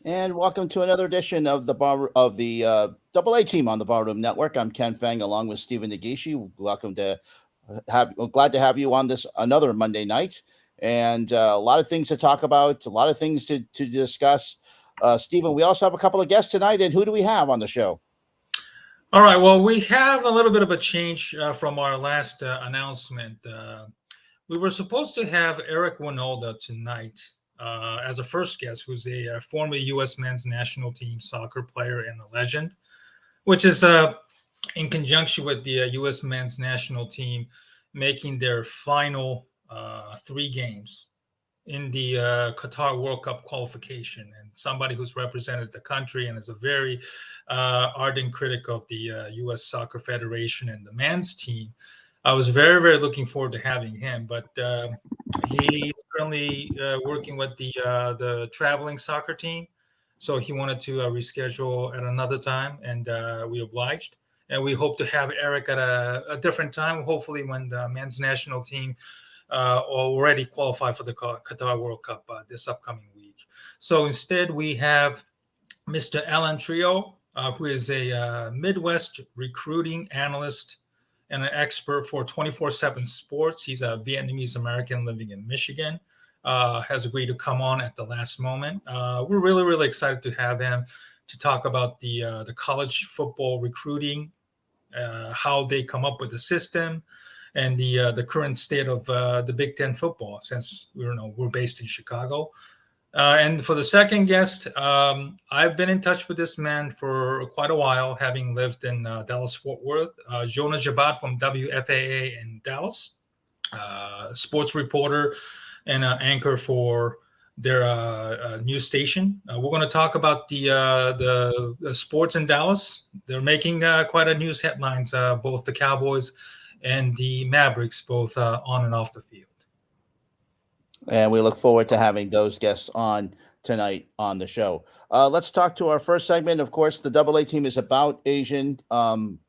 And welcome to another edition of the Double A Team on the Barroom Network. I'm Ken Fang, along with Stephen Nagishi. Welcome to glad to have you on this another Monday night, and a lot of things to talk about, a lot of things to discuss. Stephen, we also have a couple of guests tonight, and who do we have on the show? All right. Well, we have a little bit of a change from our last announcement. We were supposed to have Eric Winalda tonight as a first guest, who's a former U.S. men's national team soccer player and a legend, which is in conjunction with the U.S. men's national team making their final 3 games in the Qatar World Cup qualification, and somebody who's represented the country and is a very ardent critic of the U.S. Soccer Federation and the men's team. I was very, very looking forward to having him, but he's currently working with the traveling soccer team, so he wanted to reschedule at another time, and we obliged. And we hope to have Eric at a different time, hopefully when the men's national team already qualified for the Qatar World Cup this upcoming week. So instead, we have Mr. Allen Trieu, who is a Midwest recruiting analyst and an expert for 24/7 Sports. He's a Vietnamese American living in Michigan. Has agreed to come on at the last moment. We're really, really excited to have him to talk about the college football recruiting, how they come up with the system, and the current state of the Big Ten football, since we're based in Chicago. And for the second guest, I've been in touch with this man for quite a while, having lived in Dallas-Fort Worth. Jonah Javad from WFAA in Dallas, sports reporter and anchor for their news station. We're going to talk about the sports in Dallas. They're making quite a news headlines, both the Cowboys and the Mavericks, both on and off the field. And we look forward to having those guests on tonight on the show. Let's talk to our first segment. Of course, the Double A Team is about Asian and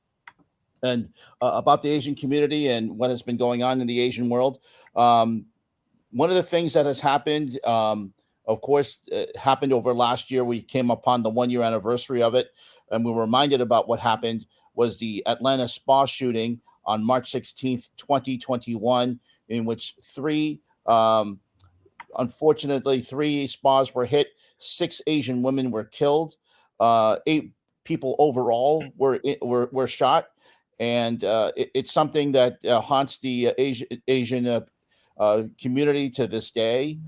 about the Asian community and what has been going on in the Asian world. One of the things that has happened, of course, happened over last year. We came upon the 1-year anniversary of it, and we were reminded about what happened was the Atlanta spa shooting on March 16th, 2021, in which unfortunately, 3 spas were hit. 6 Asian women were killed. 8 people overall were shot, and it's something that haunts the Asian community to this day.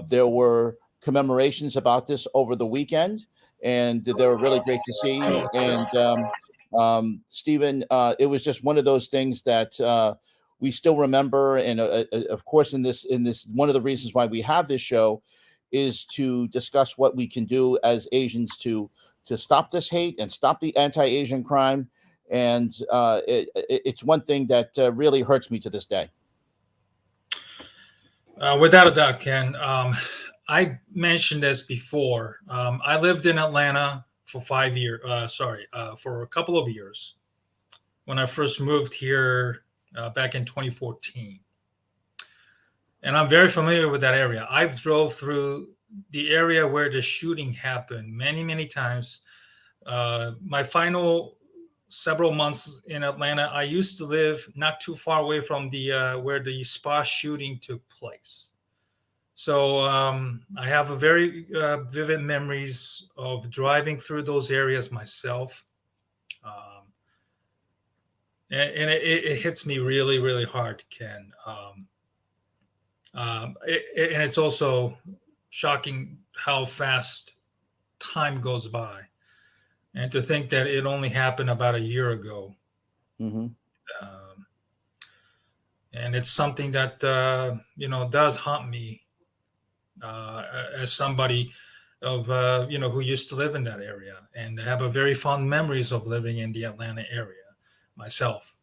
There were commemorations about this over the weekend, and they were really great to see. And Stephen, it was just one of those things that we still remember. And of course, in this, one of the reasons why we have this show is to discuss what we can do as Asians to stop this hate and stop the anti-Asian crime. And it's one thing that really hurts me to this day. Without a doubt, Ken. I mentioned this before. I lived in Atlanta for 5 years. For a couple of years when I first moved here back in 2014. And I'm very familiar with that area. I've drove through the area where the shooting happened many, many times. My final several months in Atlanta, I used to live not too far away from the where the spa shooting took place. So I have a very vivid memories of driving through those areas myself. And it hits me really, really hard, Ken. And it's also shocking how fast time goes by. And to think that it only happened about a year ago. Mm-hmm. And it's something that, does haunt me as somebody of who used to live in that area, and have a very fond memories of living in the Atlanta area myself.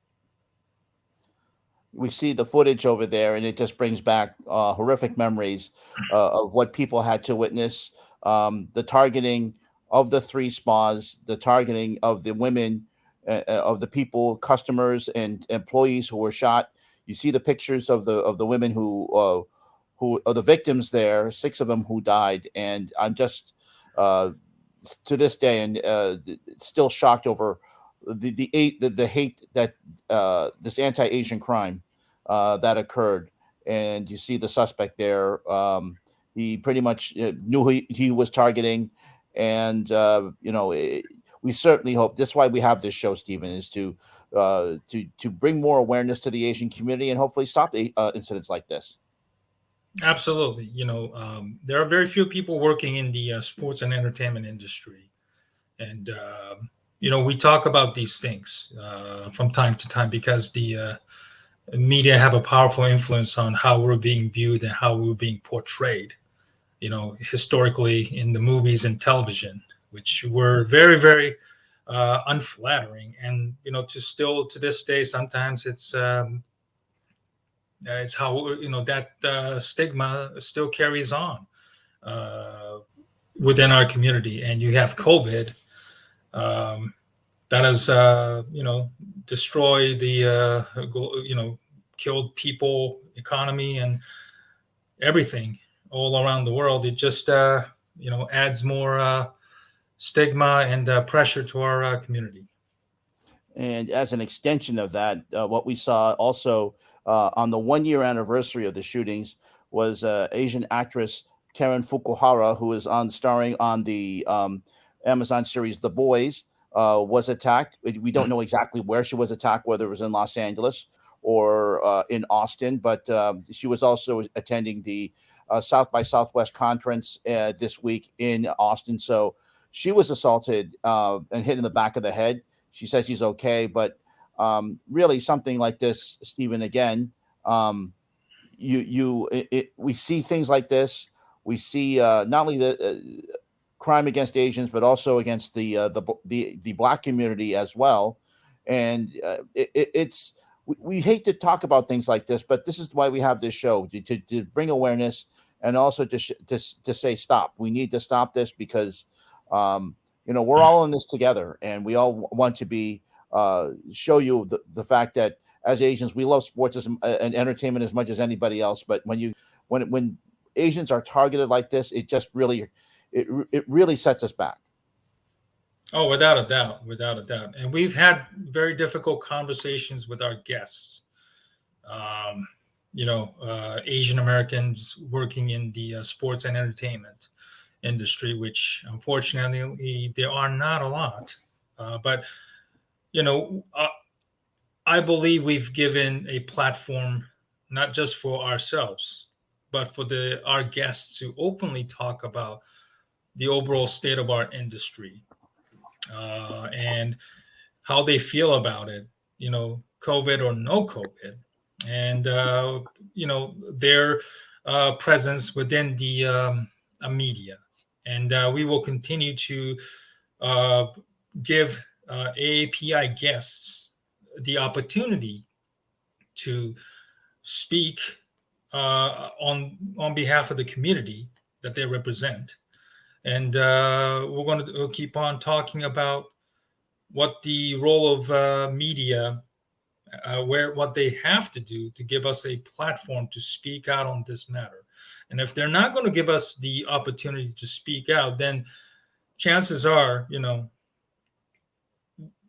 We see the footage over there, and it just brings back horrific memories of what people had to witness. The targeting of the three spas, the targeting of the women, of the people, customers, and employees who were shot. You see the pictures of the women who are the victims there. Six of them who died, and I'm just uh, to this day and still shocked over the hate that this anti-Asian crime that occurred. And you see the suspect there. He pretty much knew who he was targeting, and we certainly hope. That's why we have this show, Stephen, is to bring more awareness to the Asian community and hopefully stop the incidents like this. Absolutely. There are very few people working in the sports and entertainment industry. And, we talk about these things from time to time because the media have a powerful influence on how we're being viewed and how we're being portrayed, historically in the movies and television, which were very, very unflattering. And, to this day, sometimes it's how that stigma still carries on uh, within our community. And you have COVID um, that has destroyed the killed people, economy, and everything all around the world. It just adds more stigma and pressure to our community. And as an extension of that, what we saw also on the 1 year anniversary of the shootings was Asian actress Karen Fukuhara, who is on starring on the Amazon series The Boys, was attacked. We don't know exactly where she was attacked, whether it was in Los Angeles or in Austin, but she was also attending the South by Southwest conference this week in Austin. So she was assaulted and hit in the back of the head. She says she's okay, but really something like this, Stephen. Again, we see things like this. We see not only the crime against Asians, but also against the black community as well. And it's we hate to talk about things like this, but this is why we have this show to bring awareness and also to say stop. We need to stop this because we're all in this together, and we all want to be show you the fact that as Asians we love sports and entertainment as much as anybody else. But when Asians are targeted like this, it just really it really sets us back. Oh, without a doubt, without a doubt. And we've had very difficult conversations with our guests. Um, Asian Americans working in the sports and entertainment industry, which unfortunately there are not a lot. But you know, uh, I believe we've given a platform not just for ourselves, but for our guests to openly talk about the overall state of our industry and how they feel about it. COVID or no COVID, and their presence within the media. And we will continue to uh, give AAPI guests the opportunity to speak on behalf of the community that they represent. And we're going to keep on talking about what the role of media, what they have to do to give us a platform to speak out on this matter. And if they're not going to give us the opportunity to speak out, then chances are,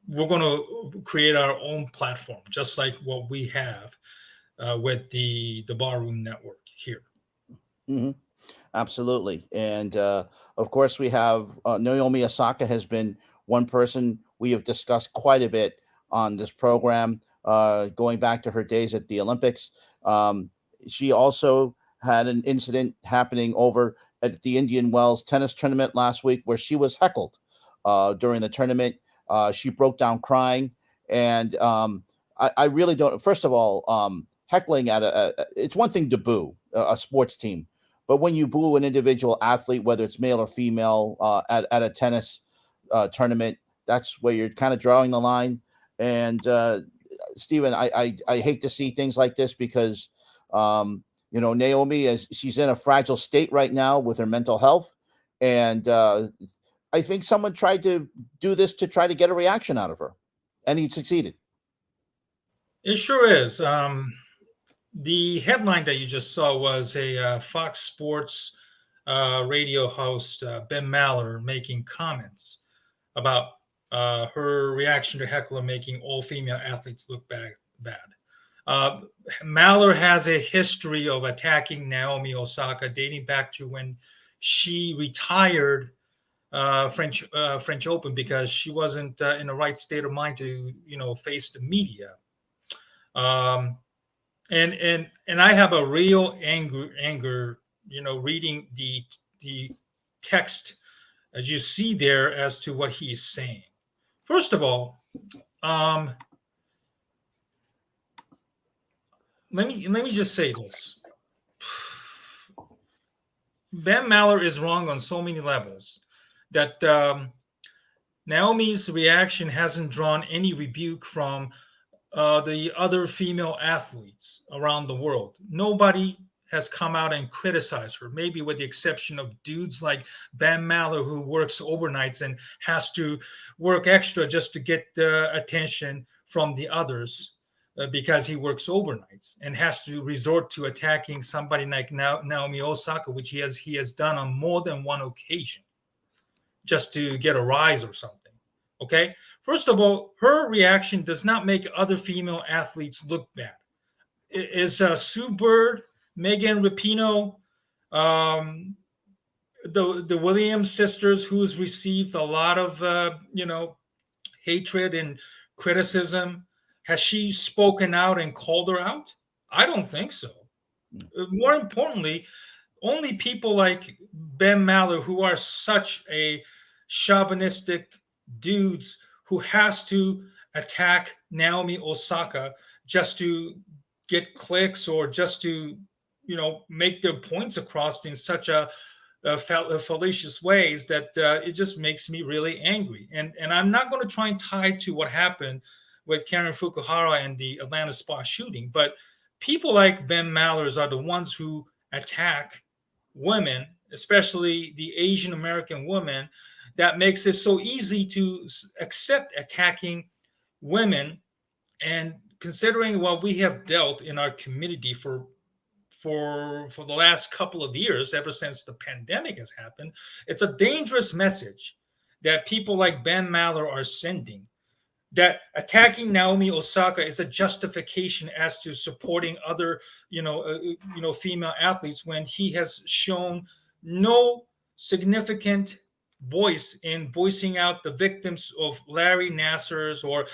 we're going to create our own platform, just like what we have with the Barroom Network here. Hmm. Absolutely. And of course, we have Naomi Osaka has been one person we have discussed quite a bit on this program, going back to her days at the Olympics. Um, she also had an incident happening over at the Indian Wells tennis tournament last week where she was heckled during the tournament. She broke down crying. And I really don't, first of all, heckling it's one thing to boo a sports team, But when you boo an individual athlete, whether it's male or female, at a tennis tournament, that's where you're kind of drawing the line. And Stephen, I hate to see things like this because, Naomi, as she's in a fragile state right now with her mental health. And I think someone tried to do this to try to get a reaction out of her, and he succeeded. It sure is. The headline that you just saw was a Fox Sports radio host, Ben Maller, making comments about her reaction to Heckler making all female athletes look bad. Maller has a history of attacking Naomi Osaka dating back to when she retired French Open because she wasn't in the right state of mind to face the media. And I have a real anger reading the text as you see there as to what he is saying. First of all, let me just say this. Ben Maller is wrong on so many levels that Naomi's reaction hasn't drawn any rebuke from the other female athletes around the world. Nobody has come out and criticized her, maybe with the exception of dudes like Ben Maller, who works overnights and has to work extra just to get the attention from the others because he works overnights and has to resort to attacking somebody like Naomi Osaka, which he has done on more than one occasion just to get a rise or something. Okay? First of all, her reaction does not make other female athletes look bad. Is Sue Bird, Megan Rapinoe, the Williams sisters, who's received a lot of hatred and criticism, has she spoken out and called her out? I don't think so. More importantly, only people like Ben Maller, who are such a chauvinistic dudes who has to attack Naomi Osaka just to get clicks or just to make their points across in such a fallacious ways that it just makes me really angry. And I'm not going to try and tie to what happened with Karen Fukuhara and the Atlanta spa shooting, but people like Ben Mallers are the ones who attack women, especially the Asian American women, that makes it so easy to accept attacking women. And considering what we have dealt in our community for the last couple of years, ever since the pandemic has happened, it's a dangerous message that people like Ben Maller are sending, that attacking Naomi Osaka is a justification as to supporting other female athletes, when he has shown no significant voice in voicing out the victims of Larry Nassar's or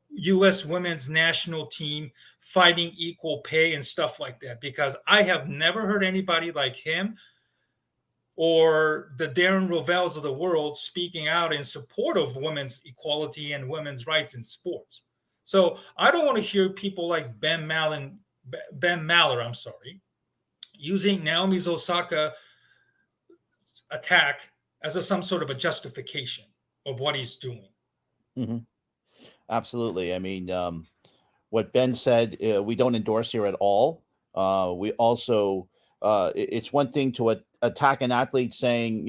U.S. women's national team fighting equal pay and stuff like that. Because I have never heard anybody like him or the Darren Rovels of the world speaking out in support of women's equality and women's rights in sports. So I don't want to hear people like Ben Maller, using Naomi Osaka attack as some sort of a justification of what he's doing. Mm-hmm. Absolutely. I mean, what Ben said, we don't endorse here at all. We also, it's one thing to attack an athlete saying,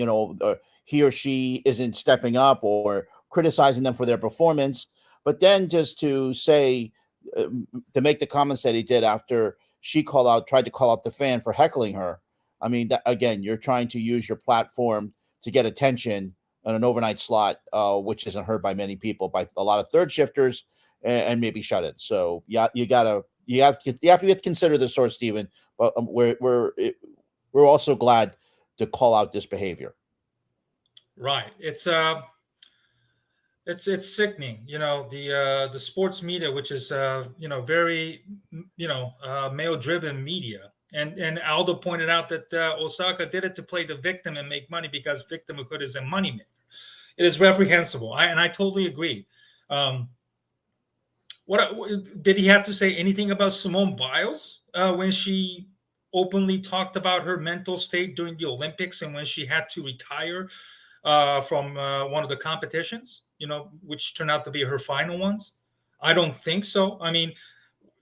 he or she isn't stepping up or criticizing them for their performance, but then just to say, to make the comments that he did after she tried to call out the fan for heckling her. I mean, again, you're trying to use your platform to get attention on an overnight slot, which isn't heard by many people, by a lot of third shifters and maybe shut-ins. So yeah, you have to consider this sort, Stephen. But we're also glad to call out this behavior. Right. It's sickening. The sports media, which is very male-driven media. And Aldo pointed out that Osaka did it to play the victim and make money because victimhood is a moneymaker. It is reprehensible. I totally agree. What did he have to say anything about Simone Biles when she openly talked about her mental state during the Olympics and when she had to retire from one of the competitions, which turned out to be her final ones? I don't think so. I mean,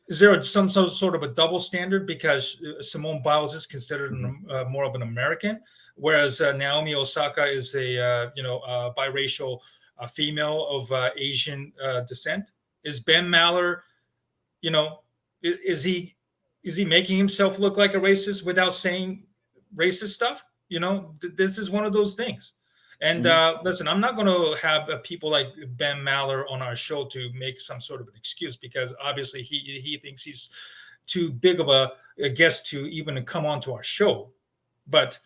is there some sort of a double standard because Simone Biles is considered more of an American, whereas Naomi Osaka is a biracial female of Asian descent? Is Ben Maller, you know, is he making himself look like a racist without saying racist stuff? This is one of those things. And listen, I'm not going to have people like Ben Maller on our show to make some sort of an excuse, because obviously he thinks he's too big of a guest to even come onto our show. But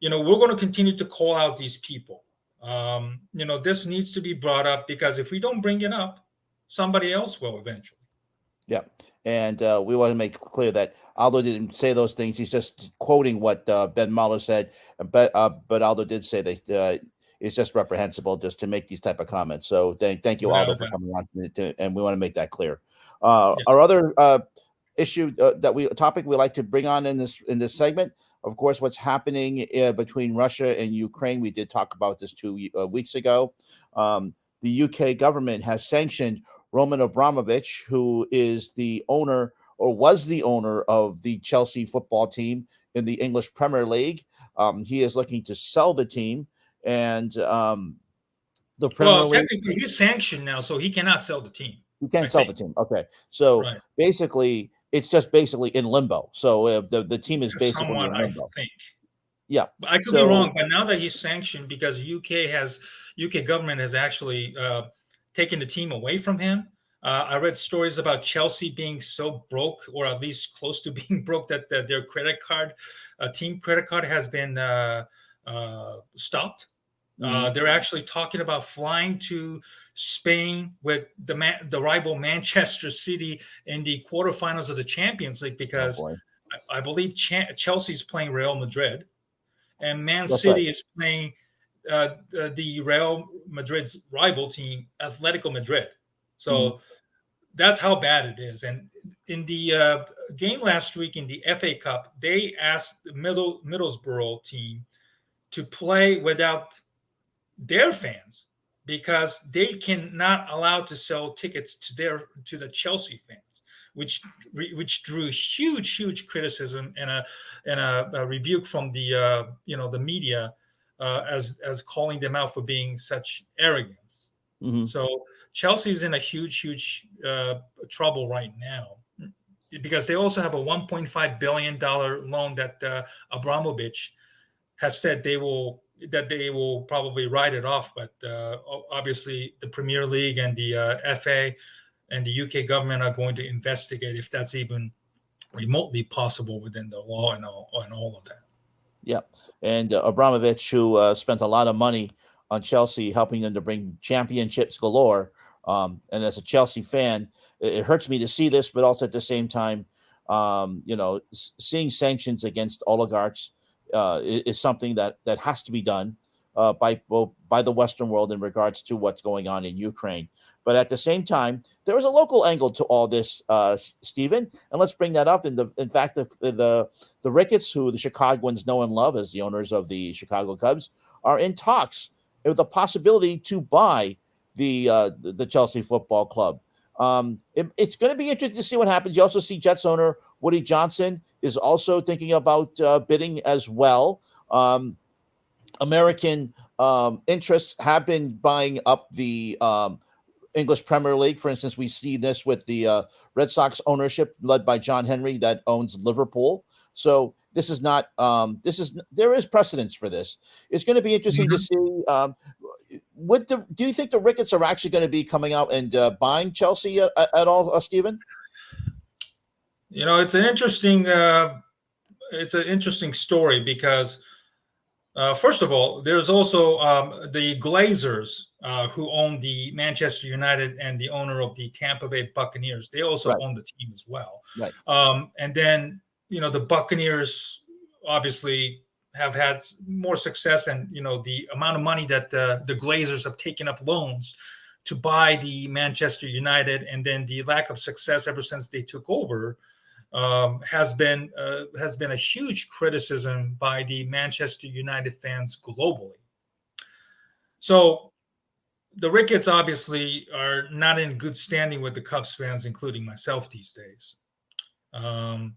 we're going to continue to call out these people. This needs to be brought up, because if we don't bring it up, somebody else will eventually. Yeah. And we want to make clear that Aldo didn't say those things. He's just quoting what Ben Maller said. But Aldo did say that it's just reprehensible just to make these type of comments. So thank you, Aldo, for coming on, and we want to make that clear. Yes. Our other issue topic we like to bring on in this segment, of course, what's happening between Russia and Ukraine. We did talk about this 2 weeks ago. The UK government has sanctioned Roman Abramovich, who is the owner, or was the owner, of the Chelsea football team in the English Premier League. He is looking to sell the team, and the Premier League. Technically, he's sanctioned now, so he cannot sell the team. He can't sell the team. Okay, so basically, it's just basically in limbo. So the team is basically in limbo. I think. Yeah, I could be wrong, but now that he's sanctioned, because UK government has actually taken the team away from him. I read stories about Chelsea being so broke, or at least close to being broke, that their team credit card has been stopped. They're actually talking about flying to Spain with the rival Manchester City in the quarterfinals of the Champions League, because I believe Chelsea's playing Real Madrid, and Man City is playing the Real Madrid's rival team, Atletico Madrid. So that's how bad it is. And in the game last week in the FA Cup, they asked the Middlesbrough team to play without their fans, because they cannot allow to sell tickets to the Chelsea fans, which drew huge criticism and a rebuke from the the media, as calling them out for being such arrogance. So Chelsea's in a huge trouble right now, because they also have a $1.5 billion loan that Abramovich has said they will probably write it off. But obviously the Premier League and the FA and the UK government are going to investigate if that's even remotely possible within the law and all of that. Yeah. And Abramovich, who spent a lot of money on Chelsea, helping them to bring championships galore. And as a Chelsea fan, it hurts me to see this, but also at the same time, seeing sanctions against oligarchs is something that has to be done by the Western world in regards to what's going on in Ukraine. But at the same time, there is a local angle to all this, Stephen, and let's bring that up. In fact, the Ricketts, who the Chicagoans know and love as the owners of the Chicago Cubs, are in talks with the possibility to buy the Chelsea Football Club. It's going to be interesting to see what happens. You also see Jets owner Woody Johnson is also thinking about bidding as well. American interests have been buying up the English Premier League. For instance, we see this with the Red Sox ownership led by John Henry that owns Liverpool. So this is not there is precedence for this. It's going to be interesting to see. Do you think the Ricketts are actually going to be coming out and buying Chelsea at all, Stephen? It's an interesting story, because first of all, there's also the Glazers who own the Manchester United and the owner of the Tampa Bay Buccaneers. They also own the team as well. Right. And then the Buccaneers obviously have had more success, and the amount of money that the Glazers have taken up loans to buy the Manchester United, and then the lack of success ever since they took over, has been a huge criticism by the Manchester United fans globally. So the Ricketts obviously are not in good standing with the Cubs fans, including myself these days. And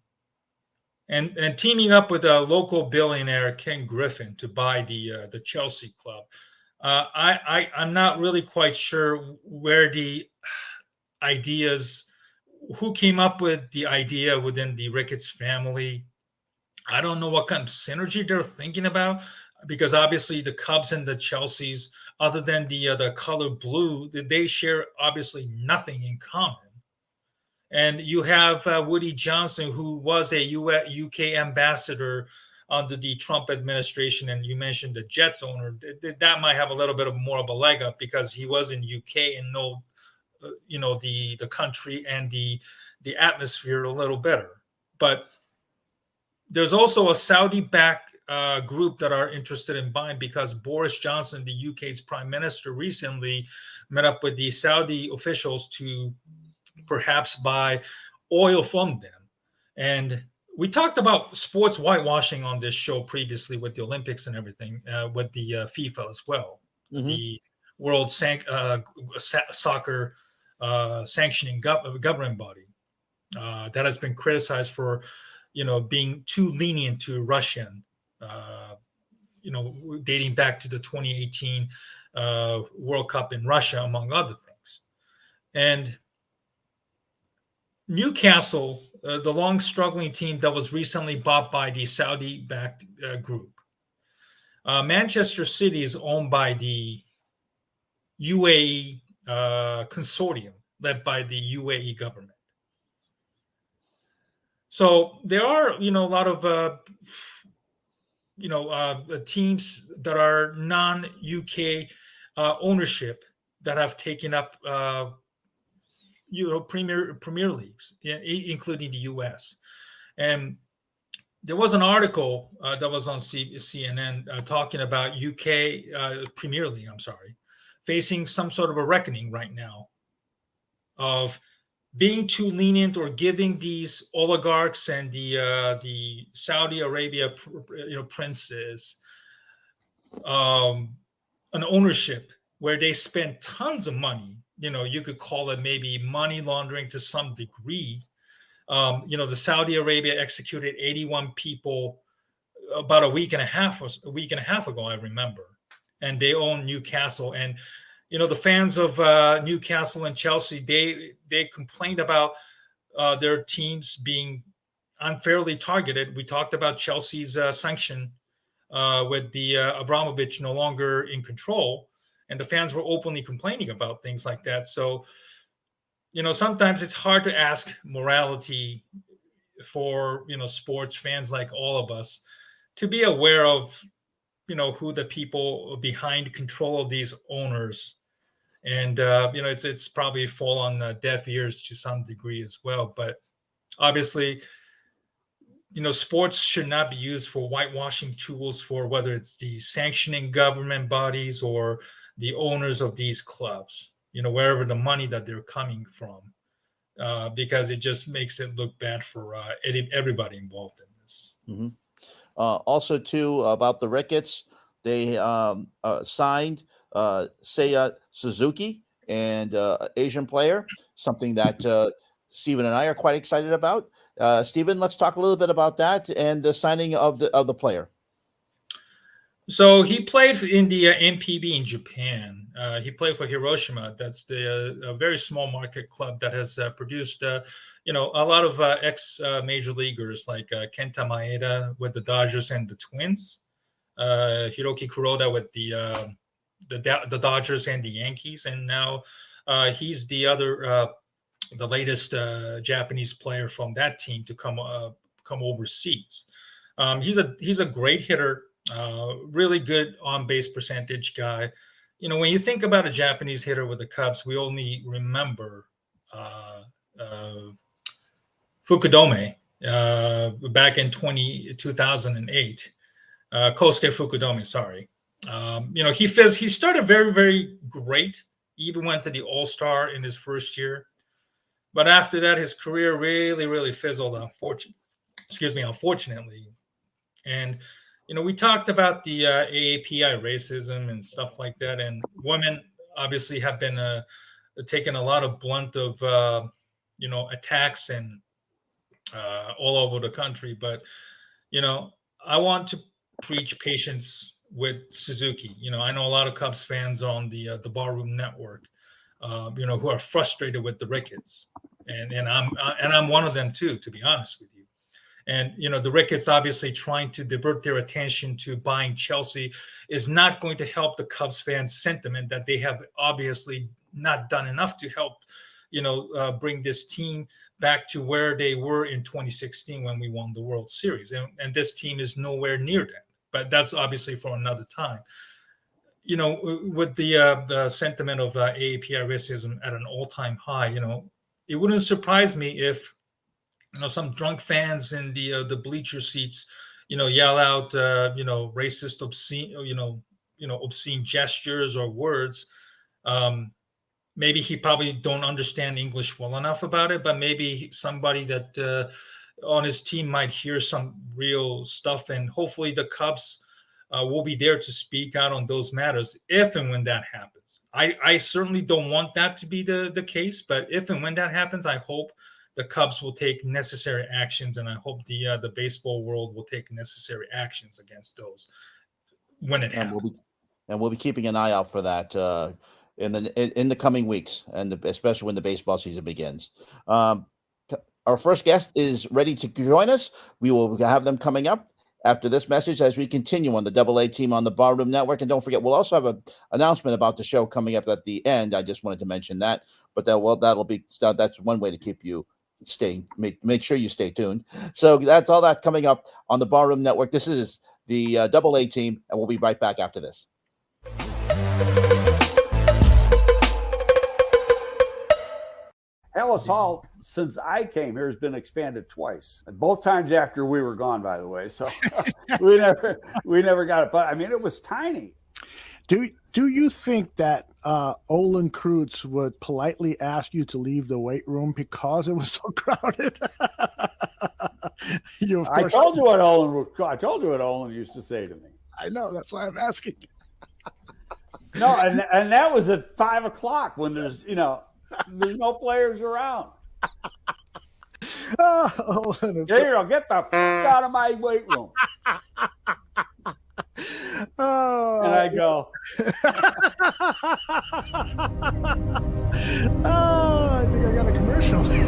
teaming up with a local billionaire, Ken Griffin, to buy the Chelsea club. I'm not really quite sure where the ideas, who came up with the idea within the Ricketts family. I don't know what kind of synergy they're thinking about, because obviously the Cubs and the Chelseas, other than the color blue, they share obviously nothing in common. And you have Woody Johnson, who was a UK ambassador under the Trump administration, and you mentioned the Jets owner. That might have a little bit of more of a leg up because he was in UK and know, the country and the atmosphere a little better. But there's also a Saudi-backed group that are interested in buying, because Boris Johnson, the UK's prime minister, recently met up with the Saudi officials to perhaps buy oil from them. And we talked about sports whitewashing on this show previously with the Olympics and everything, with the FIFA as well, the World Soccer sanctioning governing body that has been criticized for, being too lenient to Russian, dating back to the 2018 World Cup in Russia, among other things. And Newcastle, the long struggling team that was recently bought by the Saudi-backed group. Manchester City is owned by the UAE consortium led by the UAE government. So there are, a lot of, teams that are non-UK ownership that have taken up premier leagues, including the U.S. And there was an article that was on CNN talking about UK Premier League, facing some sort of a reckoning right now of being too lenient or giving these oligarchs and the Saudi Arabia princes an ownership where they spend tons of money. You could call it maybe money laundering to some degree. The Saudi Arabia executed 81 people about a week and a half ago, I remember, and they own Newcastle. And the fans of Newcastle and Chelsea, they complained about their teams being unfairly targeted. We talked about Chelsea's sanction with the Abramovich no longer in control. And the fans were openly complaining about things like that. So, sometimes it's hard to ask morality for, sports fans like all of us to be aware of, who the people behind control of these owners. And, it's probably fall on deaf ears to some degree as well. But obviously, sports should not be used for whitewashing tools for whether it's the sanctioning government bodies or the owners of these clubs, wherever the money that they're coming from, because it just makes it look bad for everybody involved in this. Mm-hmm. Also, too, about the Ricketts, they signed Seiya Suzuki, and Asian player, something that Stephen and I are quite excited about. Stephen, let's talk a little bit about that and the signing of the player. So he played in the MPB in Japan. He played for Hiroshima. That's a very small market club that has produced, a lot of ex-major leaguers like Kenta Maeda with the Dodgers and the Twins, Hiroki Kuroda with the Dodgers and the Yankees, and now he's the latest Japanese player from that team to come overseas. He's a great hitter. Really good on-base percentage guy. When you think about a Japanese hitter with the Cubs, we only remember Fukudome back in 2008. Kosuke Fukudome, sorry. He started very, very great. He even went to the All-Star in his first year. But after that, his career really fizzled. Unfortunately. And we talked about the AAPI racism and stuff like that, and women obviously have been taking a lot of blunt of attacks and all over the country. But I want to preach patience with Suzuki. I know a lot of Cubs fans on the Barroom Network, who are frustrated with the Ricketts, and I'm one of them too, to be honest with you. And the Ricketts obviously trying to divert their attention to buying Chelsea is not going to help the Cubs fans' sentiment that they have obviously not done enough to help bring this team back to where they were in 2016 when we won the World Series. And this team is nowhere near that. But that's obviously for another time. With the sentiment of AAPI racism at an all-time high, it wouldn't surprise me if some drunk fans in the bleacher seats, yell out, racist, obscene, obscene gestures or words. Maybe he probably don't understand English well enough about it, but maybe somebody that on his team might hear some real stuff, and hopefully the Cubs will be there to speak out on those matters if and when that happens. I certainly don't want that to be the case, but if and when that happens, I hope the Cubs will take necessary actions, and I hope the baseball world will take necessary actions against those when it happens. We'll be keeping an eye out for that in the coming weeks, and especially when the baseball season begins. Our first guest is ready to join us. We will have them coming up after this message as we continue on the AA team on the Barroom Network. And don't forget, we'll also have an announcement about the show coming up at the end. I just wanted to mention that, but that's one way to keep you make sure you stay tuned. So that's all that coming up on the Barroom Network. This is the AA team, and we'll be right back after this. Ellis Hall, since I came here, has been expanded twice, and both times after we were gone, by the way. So we never got it. But I mean, it was tiny. Do you think that Allen Trieu would politely ask you to leave the weight room because it was so crowded? I told you what Allen used to say to me. I know, that's why I'm asking. No, and that was at 5:00 when there's no players around. There you go. Get the out of my weight room. And I go. I think I got a commercial here.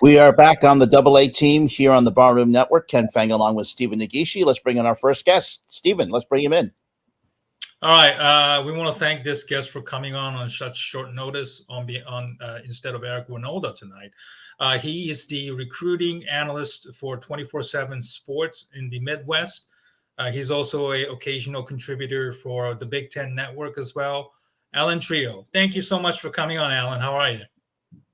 We are back on the AA team here on the Barroom Network. Ken Fang along with Stephen Nagishi. Let's bring in our first guest. Stephen, let's bring him in. All right. We want to thank this guest for coming on such short notice instead of Eric Winolda tonight. He is the recruiting analyst for 24/7 Sports in the Midwest. He's also an occasional contributor for the Big Ten Network as well. Allen Trieu. Thank you so much for coming on, Allen. How are you?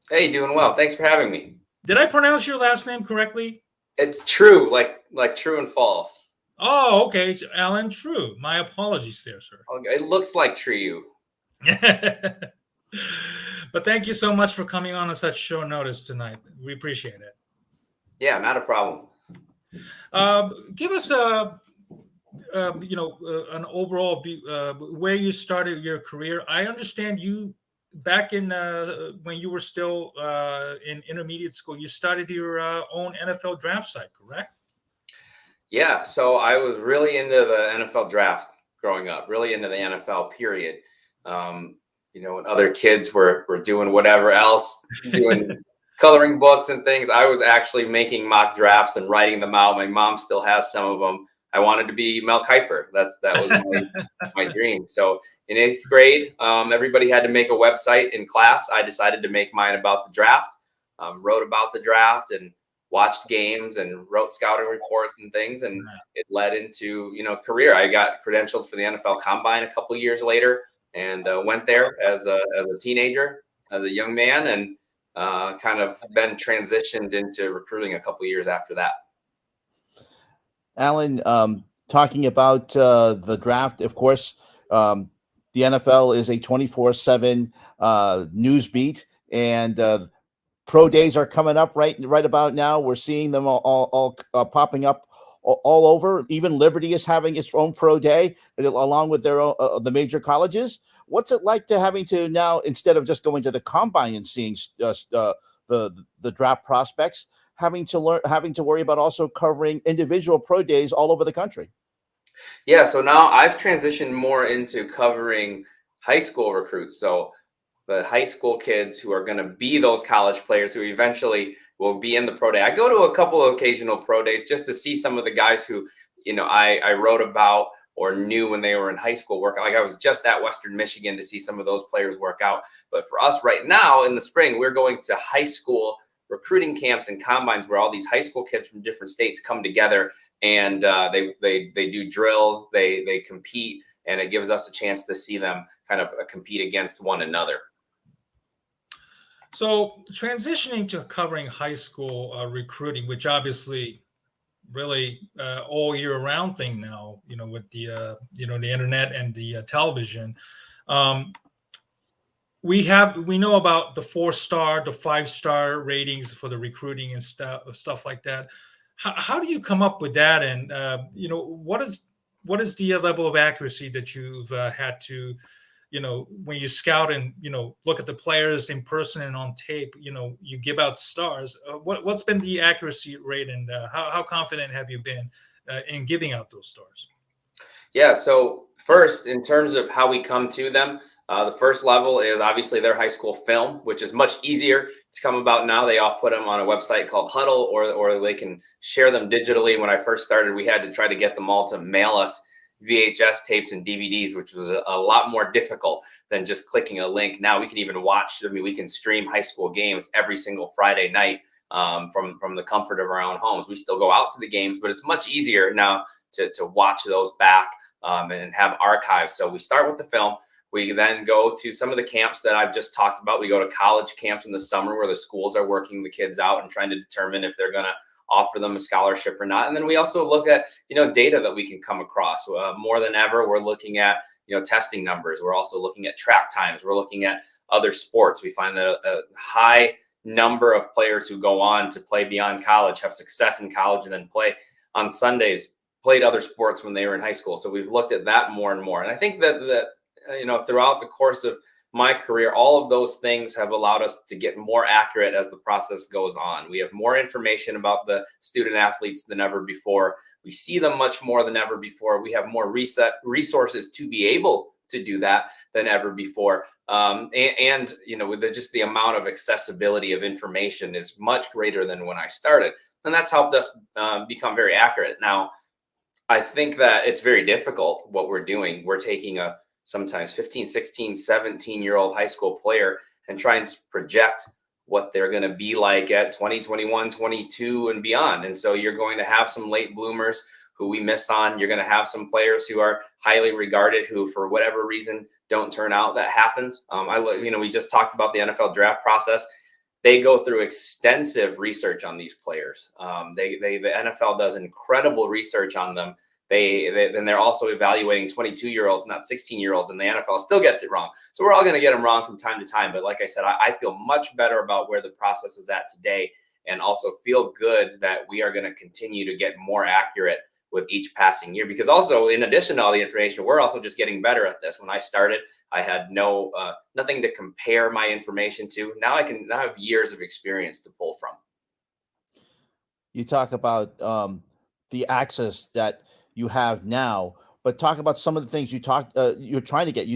Hey, doing well. Thanks for having me. Did I pronounce your last name correctly? It's true, like true and false. Oh, okay. Allen Trieu. My apologies there, sir. It looks like Trieu. But thank you so much for coming on such short notice tonight. We appreciate it. Yeah, not a problem. Give us an overall where you started your career. I understand you back in when you were still in intermediate school, you started your own NFL draft site, correct? Yeah, so I was really into the NFL draft growing up, really into the NFL period. When other kids were doing whatever else, doing coloring books and things, I was actually making mock drafts and writing them out. My mom still has some of them. I wanted to be Mel Kiper. That was my dream. So in 8th grade, everybody had to make a website in class. I decided to make mine about the draft, wrote about the draft and watched games and wrote scouting reports and things. And it led into, career. I got credentialed for the NFL Combine a couple years later and went there as a teenager, as a young man, and kind of then transitioned into recruiting a couple years after that. Alan, talking about the draft, of course, the NFL is a 24/7 news beat, and pro days are coming up right about now. We're seeing them all popping up all over. Even Liberty is having its own pro day along with their own, the major colleges. What's it like to having to now, instead of just going to the combine and seeing the draft prospects, having to worry about also covering individual pro days all over the country? Yeah, so now I've transitioned more into covering high school recruits. So the high school kids who are going to be those college players who eventually will be in the pro day. I go to a couple of occasional pro days just to see some of the guys who, I wrote about or knew when they were in high school work. Like I was just at Western Michigan to see some of those players work out. But for us right now in the spring, we're going to high school recruiting camps and combines where all these high school kids from different states come together and they do drills, they compete, and it gives us a chance to see them kind of compete against one another. So transitioning to covering high school recruiting, which obviously really all year round thing now, with the the internet and the television. We know about the 4-star, the 5-star ratings for the recruiting and stuff like that. How do you come up with that? And what is the level of accuracy that you've had to, when you scout and look at the players in person and on tape, you give out stars. What's been the accuracy rate, and how confident have you been in giving out those stars? Yeah. So first, in terms of how we come to them, the first level is obviously their high school film, which is much easier to come about now. They all put them on a website called Huddle, or they can share them digitally. When I first started, we had to try to get them all to mail us VHS tapes and DVDs, which was a lot more difficult than just clicking a link. Now we can even watch. I mean, we can stream high school games every single Friday night from the comfort of our own homes. We still go out to the games, but it's much easier now to watch those back and have archives. So we start with the film. We then go to some of the camps that I've just talked about. We go to college camps in the summer where the schools are working the kids out and trying to determine if they're going to offer them a scholarship or not. And then we also look at, data that we can come across. More than ever, we're looking at, testing numbers. We're also looking at track times. We're looking at other sports. We find that a high number of players who go on to play beyond college, have success in college, and then play on Sundays, played other sports when they were in high school. So we've looked at that more and more. And I think that throughout the course of my career, all of those things have allowed us to get more accurate as the process goes on. We have more information about the student athletes than ever before. We see them much more than ever before. We have more resources to be able to do that than ever before. With just the amount of accessibility of information is much greater than when I started. And that's helped us become very accurate. Now, I think that it's very difficult what we're doing. We're taking a sometimes 15, 16, 17-year-old high school player and trying to project what they're going to be like at 20, 21, 22 and beyond. And so you're going to have some late bloomers who we miss on. You're going to have some players who are highly regarded who, for whatever reason, don't turn out. That happens. We just talked about the NFL draft process. They go through extensive research on these players. The NFL does incredible research on them. They're also evaluating 22-year-olds, not 16-year-olds, and the NFL still gets it wrong. So we're all going to get them wrong from time to time. But like I said, I feel much better about where the process is at today, and also feel good that we are going to continue to get more accurate with each passing year. Because also, in addition to all the information, we're also just getting better at this. When I started, I had nothing to compare my information to. Now I have years of experience to pull from. You talk about the access that you have now, but talk about some of the things you're trying to get.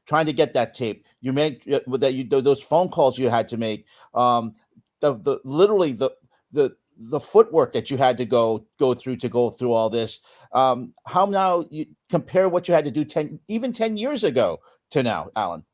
Trying to get that tape. You made those phone calls you had to make. Literally the footwork that you had to go through all this. How now you compare what you had to do 10 years ago to now, Alan?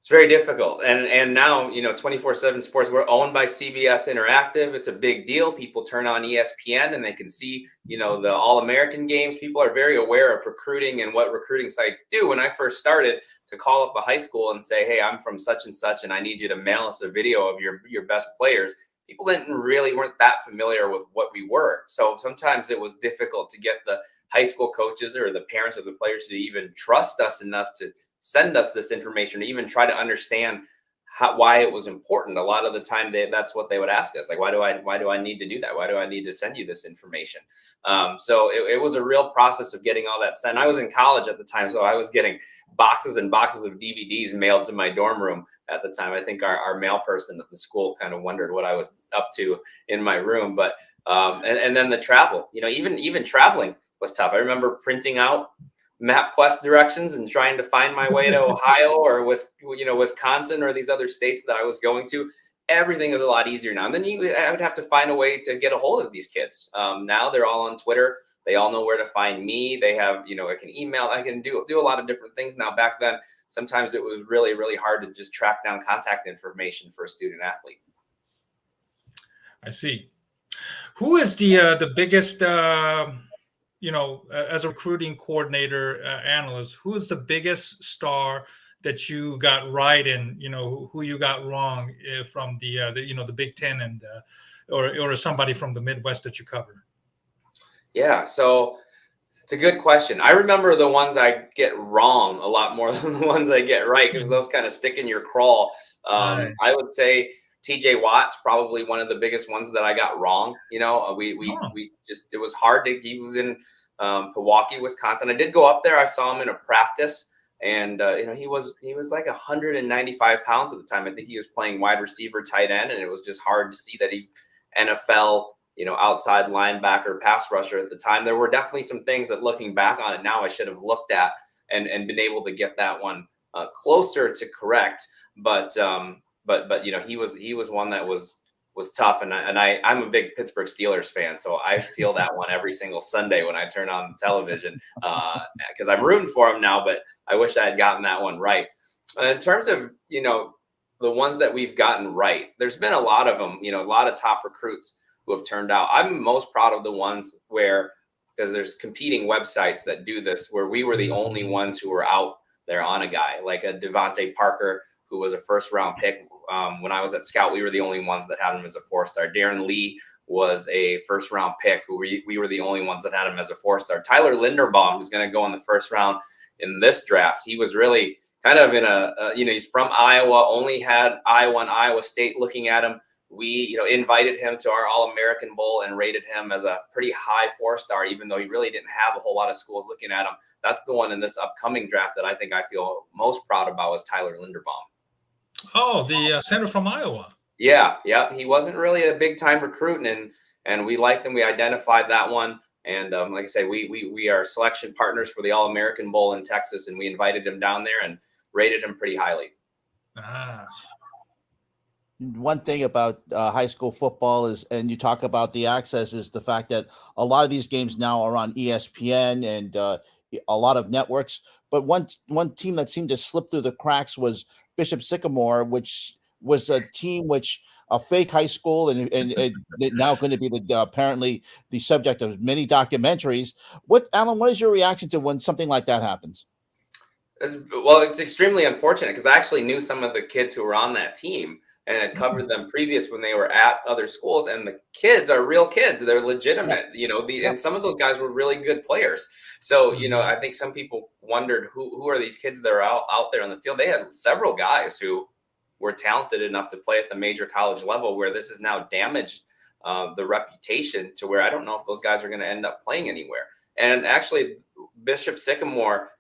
It's very difficult. And now, 24/7 Sports, we're owned by CBS Interactive. It's a big deal. People turn on ESPN and they can see, the All-American games. People are very aware of recruiting and what recruiting sites do. When I first started, to call up a high school and say, hey, I'm from such and such, and I need you to mail us a video of your best players, people weren't that familiar with what we were. So sometimes it was difficult to get the high school coaches or the parents of the players to even trust us enough to send us this information, or even try to understand why it was important. A lot of the time that's what they would ask us, like, why do I need to do that? Why do I need to send you this information? So it was a real process of getting all that sent. I was in college at the time, so I was getting boxes and boxes of DVDs mailed to my dorm room at the time. I think our mail person at the school kind of wondered what I was up to in my room. But and then the travel, even traveling was tough. I remember printing out MapQuest directions and trying to find my way to Ohio or Wisconsin or these other states that I was going to. Everything is a lot easier now. And then I would have to find a way to get a hold of these kids. Now they're all on Twitter. They all know where to find me. They have, I can email. I can do a lot of different things now. Back then, sometimes it was really, really hard to just track down contact information for a student athlete. I see. Who is the biggest, as a recruiting coordinator, analyst, who is the biggest star that you got right and, who you got wrong from the Big Ten and or somebody from the Midwest that you cover? Yeah, so it's a good question. I remember the ones I get wrong a lot more than the ones I get right, because those kind of stick in your crawl. Right. I would say TJ Watt's probably one of the biggest ones that I got wrong. It was hard he was in Milwaukee, Wisconsin. I did go up there. I saw him in a practice, and he was like 195 pounds at the time. I think he was playing wide receiver, tight end, and it was just hard to see that he NFL, outside linebacker, pass rusher at the time. There were definitely some things that, looking back on it now, I should have looked at and been able to get that one closer to correct. But he was one that was tough, and I'm a big Pittsburgh Steelers fan, so I feel that one every single Sunday when I turn on television, because I'm rooting for him now. But I wish I had gotten that one right. In terms of the ones that we've gotten right, there's been a lot of them. A lot of top recruits who have turned out. I'm most proud of the ones because there's competing websites that do this, where we were the only ones who were out there on a guy, like a Devontae Parker, who was a first-round pick. When I was at Scout, we were the only ones that had him as a 4-star. Darren Lee was a first-round pick, who we were the only ones that had him as a 4-star. Tyler Linderbaum, who's going to go in the first round in this draft, he was really kind of in he's from Iowa, only had Iowa and Iowa State looking at him. We, invited him to our All-American Bowl and rated him as a pretty high 4-star, even though he really didn't have a whole lot of schools looking at him. That's the one in this upcoming draft that I think I feel most proud about, was Tyler Linderbaum. Oh, the center from Iowa. Yeah. He wasn't really a big-time recruit, and we liked him. We identified that one. And like I say, we are selection partners for the All-American Bowl in Texas, and we invited him down there and rated him pretty highly. One thing about high school football is, and you talk about the access, is the fact that a lot of these games now are on ESPN and a lot of networks. But one team that seemed to slip through the cracks was Bishop Sycamore, which was a team a fake high school, and now going to be apparently the subject of many documentaries. Alan, what is your reaction to when something like that happens? Well, it's extremely unfortunate, because I actually knew some of the kids who were on that team and had covered them previous when they were at other schools. And the kids are real kids. They're legitimate, and some of those guys were really good players. So, I think some people wondered who are these kids that are out there on the field. They had several guys who were talented enough to play at the major college level, where this has now damaged the reputation to where I don't know if those guys are going to end up playing anywhere. And actually, Bishop Sycamore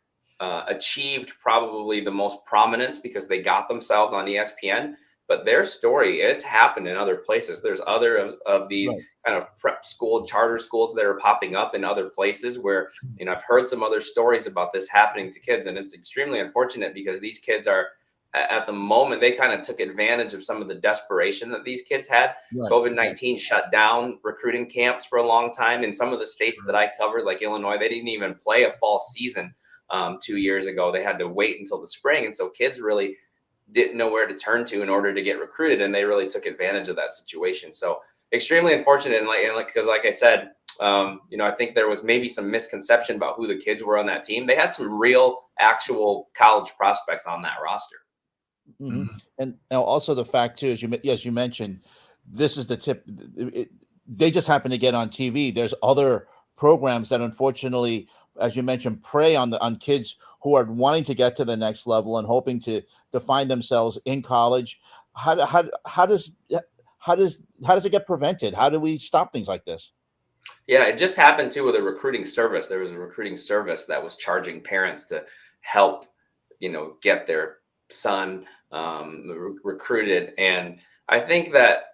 achieved probably the most prominence because they got themselves on ESPN. But their story, it's happened in other places. There's other of these kind of prep school, charter schools that are popping up in other places where, I've heard some other stories about this happening to kids. And it's extremely unfortunate, because these kids are, at the moment, they kind of took advantage of some of the desperation that these kids had. Right. COVID-19 shut down recruiting camps for a long time. In some of the states that I covered, like Illinois, they didn't even play a fall season 2 years ago. They had to wait until the spring. And so kids really didn't know where to turn to in order to get recruited, and they really took advantage of that situation. So extremely unfortunate, because like I said, I think there was maybe some misconception about who the kids were on that team. They had some real, actual college prospects on that roster. Mm-hmm. And also the fact too, as you mentioned, this is the tip. They just happen to get on TV. There's other programs that unfortunately, as you mentioned, prey on kids who are wanting to get to the next level and hoping to find themselves in college. How does it get prevented? How do we stop things like this? Yeah, it just happened too with a recruiting service. There was a recruiting service that was charging parents to help, get their son recruited. And I think that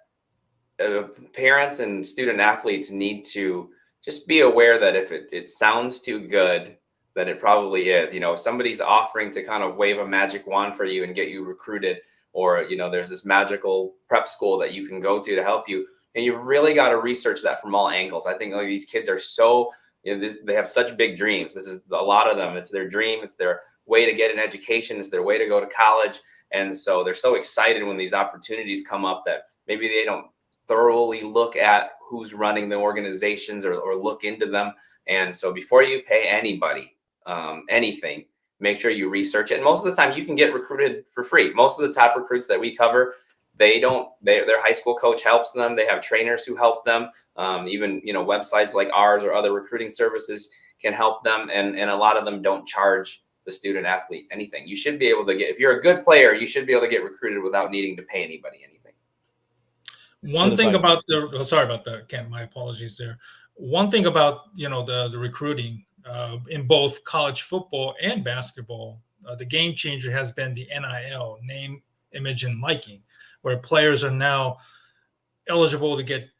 parents and student athletes need to just be aware that if it sounds too good, then it probably is. If somebody's offering to kind of wave a magic wand for you and get you recruited, or there's this magical prep school that you can go to help you, and you really got to research that from all angles. I think these kids are so, they have such big dreams. This is a lot of them. It's their dream. It's their way to get an education. It's their way to go to college. And so they're so excited when these opportunities come up that maybe they don't thoroughly look at who's running the organizations or look into them. And so before you pay anybody anything, make sure you research it. And most of the time you can get recruited for free. Most of the top recruits that we cover, their high school coach helps them. They have trainers who help them. Even, websites like ours or other recruiting services can help them. And a lot of them don't charge the student athlete anything. You should be able to if you're a good player, you should be able to get recruited without needing to pay anybody anything. One thing about sorry about that, Ken, my apologies there. One thing about, the recruiting in both college football and basketball, the game changer has been the NIL, name, image, and liking, where players are now eligible to get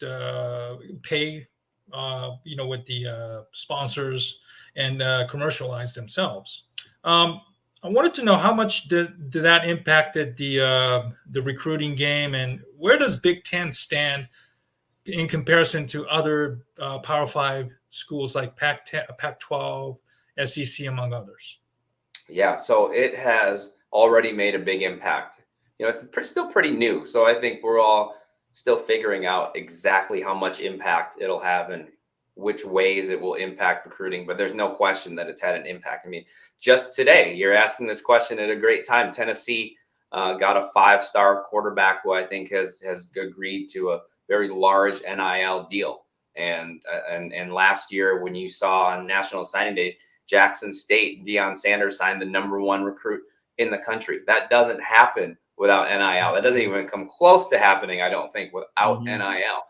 pay, with the sponsors and commercialize themselves. I wanted to know how much did that impacted the recruiting game, and where does Big Ten stand in comparison to other Power 5 schools like Pac-12, SEC, among others? Yeah, so it has already made a big impact. It's still pretty new, so I think we're all still figuring out exactly how much impact it'll have and which ways it will impact recruiting, but there's no question that it's had an impact. I mean, just today, you're asking this question at a great time. Tennessee got a 5-star quarterback who I think has agreed to a very large NIL deal. And last year, when you saw on National Signing Day, Jackson State, Deion Sanders signed the #1 recruit in the country. That doesn't happen without NIL. That doesn't even come close to happening, I don't think, without NIL.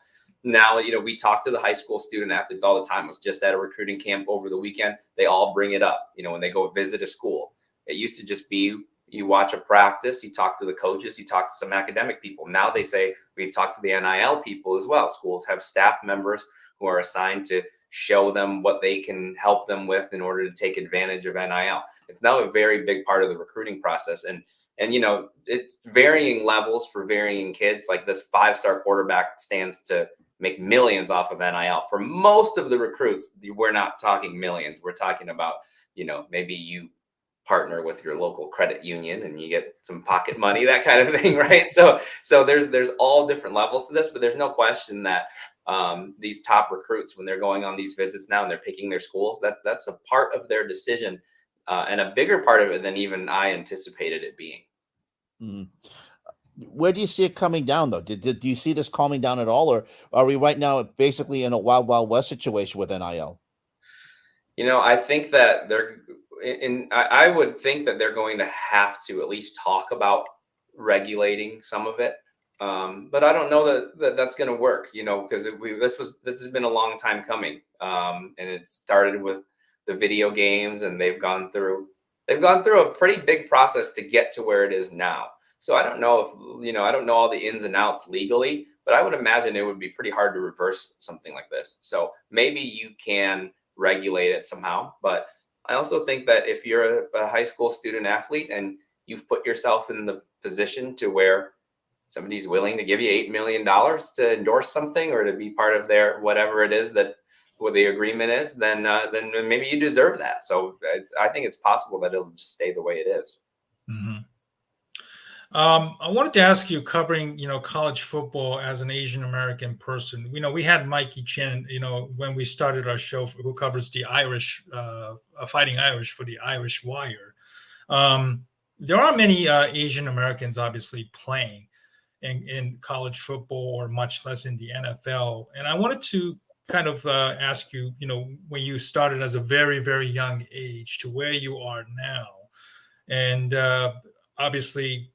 Now, we talk to the high school student athletes all the time. I was just at a recruiting camp over the weekend. They all bring it up, when they go visit a school. It used to just be, you watch a practice, you talk to the coaches, you talk to some academic people. Now they say, we've talked to the NIL people as well. Schools have staff members who are assigned to show them what they can help them with in order to take advantage of NIL. It's now a very big part of the recruiting process. And it's varying levels for varying kids. Like this 5-star quarterback stands to make millions off of NIL. For most of the recruits, we're not talking millions. We're talking about, maybe you partner with your local credit union and you get some pocket money, that kind of thing, right? So there's all different levels to this, but there's no question that these top recruits, when they're going on these visits now and they're picking their schools, that's a part of their decision and a bigger part of it than even I anticipated it being. Mm-hmm. Where do you see it coming down, though? Do you see this calming down at all, or are we right now basically in a wild, wild west situation with NIL? I think that I would think that they're going to have to at least talk about regulating some of it. But I don't know that that's going to work, because this has been a long time coming. And it started with the video games, and they've gone through a pretty big process to get to where it is now. So I don't know if, I don't know all the ins and outs legally, but I would imagine it would be pretty hard to reverse something like this. So maybe you can regulate it somehow. But I also think that if you're a high school student athlete and you've put yourself in the position to where somebody's willing to give you $8 million to endorse something or to be part of their whatever it is that what the agreement is, then maybe you deserve that. So I think it's possible that it'll just stay the way it is. Mm-hmm. I wanted to ask you, covering, college football as an Asian American person. We had Mikey Chin, when we started our show, who covers the Irish, Fighting Irish for the Irish Wire. There are many Asian Americans obviously playing. in college football or much less in the NFL. And I wanted to kind of ask you, when you started as a very, very young age to where you are now, and obviously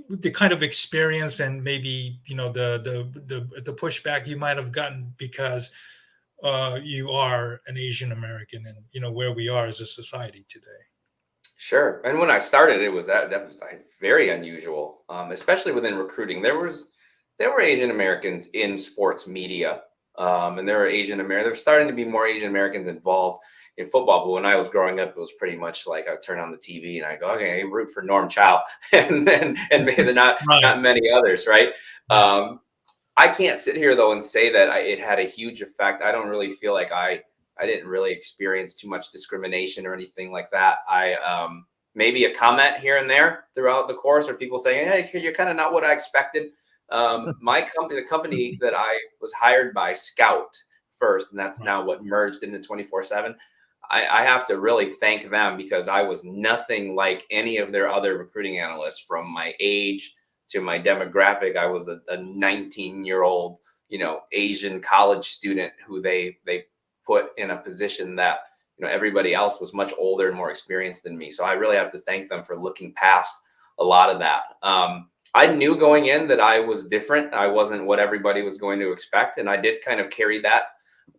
the kind of experience and maybe the pushback you might have gotten because you are an Asian American, and where we are as a society today. Sure. And when I started, it was that was like very unusual, especially within recruiting. There were Asian Americans in sports media, and there were starting to be more Asian Americans involved in football. But when I was growing up, it was pretty much like I turn on the TV and I go, okay, I root for Norm Chow, and maybe not many others, right? I can't sit here though and say that it had a huge effect. I don't really feel like I didn't really experience too much discrimination or anything like that. Maybe a comment here and there throughout the course, or people saying, hey, you're kind of not what I expected. My company, the company that I was hired by, Scout first, and that's now what merged into 24/7. I have to really thank them, because I was nothing like any of their other recruiting analysts. From my age to my demographic, I was a 19-year-old, Asian college student who they put in a position that everybody else was much older and more experienced than me. So I really have to thank them for looking past a lot of that. I knew going in that I was different. I wasn't what everybody was going to expect, and I did kind of carry that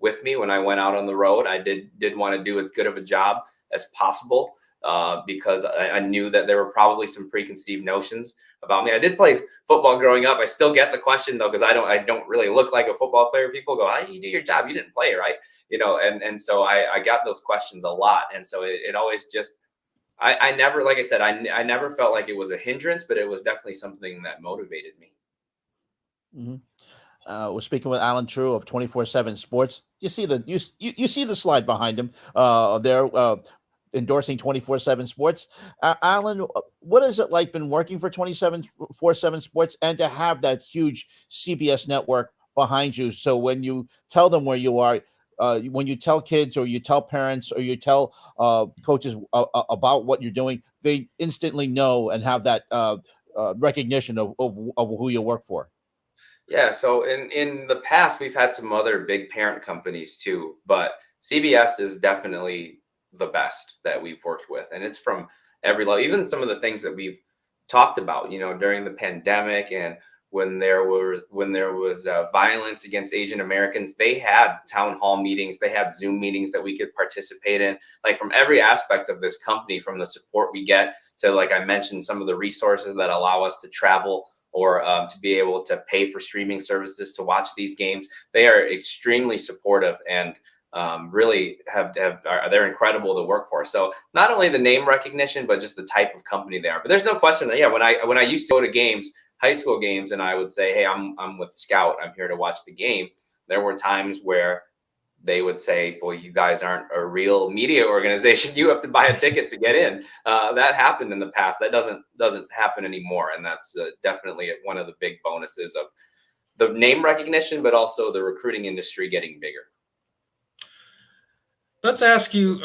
with me when I went out on the road. I did want to do as good of a job as possible, because I knew that there were probably some preconceived notions about me. I did play football growing up. I still get the question though, because I don't really look like a football player. People go, "How do you do your job? You didn't play, right?" And so I got those questions a lot. And so it always just, I never, like I said, I never felt like it was a hindrance, but it was definitely something that motivated me. We're speaking with Allen Trieu of 24/7 Sports. You see you see the slide behind him there, endorsing 24/7 Sports. Allen, what is it like been working for 24/7 Sports, and to have that huge CBS network behind you? So when you tell them where you are, when you tell kids, or you tell parents, or you tell coaches about what you're doing, they instantly know and have that recognition of who you work for. Yeah, so in the past, we've had some other big parent companies too, but CBS is definitely the best that we've worked with, and it's from every level. Even some of the things that we've talked about, during the pandemic, and when there was violence against Asian Americans, they had town hall meetings, they had Zoom meetings that we could participate in. Like, from every aspect of this company, from the support we get to, like I mentioned, some of the resources that allow us to travel, or to be able to pay for streaming services to watch these games. They are extremely supportive, and really they're incredible to work for. So not only the name recognition, but just the type of company they are. But there's no question that, when I used to go to games, high school games, and I would say, hey, I'm with Scout, I'm here to watch the game, there were times where they would say, well, you guys aren't a real media organization. You have to buy a ticket to get in. That happened in the past. That doesn't happen anymore. And that's definitely one of the big bonuses of the name recognition, but also the recruiting industry getting bigger. Let's ask you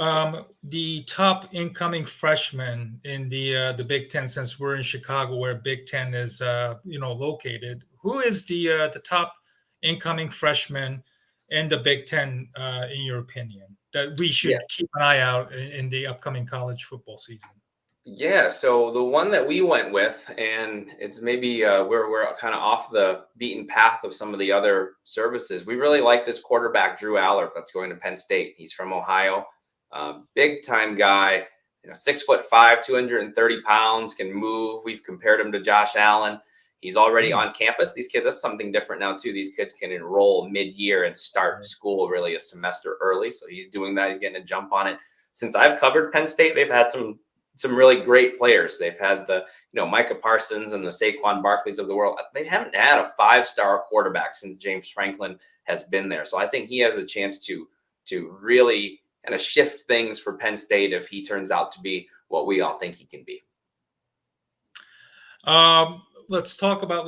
the top incoming freshmen in the Big Ten, since we're in Chicago, where Big Ten is located. Who is the top incoming freshman in the Big Ten, in your opinion, that we should keep an eye out in the upcoming college football season? Yeah, so the one that we went with, and it's maybe we're kind of off the beaten path of some of the other services. We really like this quarterback, Drew Aller, that's going to Penn State. He's from Ohio, big time guy, 6'5", 230 pounds, can move. We've compared him to Josh Allen. He's already on campus. These kids, that's something different now too. These kids can enroll mid-year and start school really a semester early. So he's doing that. He's getting a jump on it. Since I've covered Penn State, they've had some really great players. They've had the, Micah Parsons and the Saquon Barkleys of the world. They haven't had a 5-star quarterback since James Franklin has been there. So I think he has a chance to really kind of shift things for Penn State if he turns out to be what we all think he can be. Let's talk about,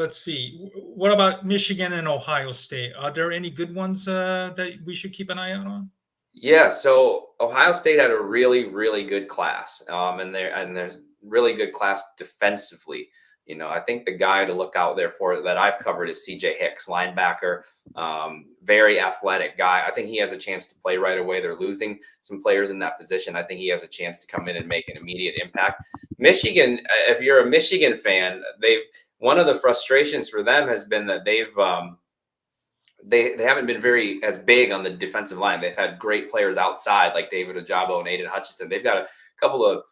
what about Michigan and Ohio State? Are there any good ones that we should keep an eye out on? Yeah, so Ohio State had a really, really good class, and there's really good class defensively. I think the guy to look out there for that I've covered is CJ Hicks, linebacker, very athletic guy. I think he has a chance to play right away. They're losing some players in that position. I think he has a chance to come in and make an immediate impact. Michigan, if you're a Michigan fan, one of the frustrations for them has been that they haven't been very as big on the defensive line. They've had great players outside like David Ojabo and Aiden Hutchinson. They've got a couple of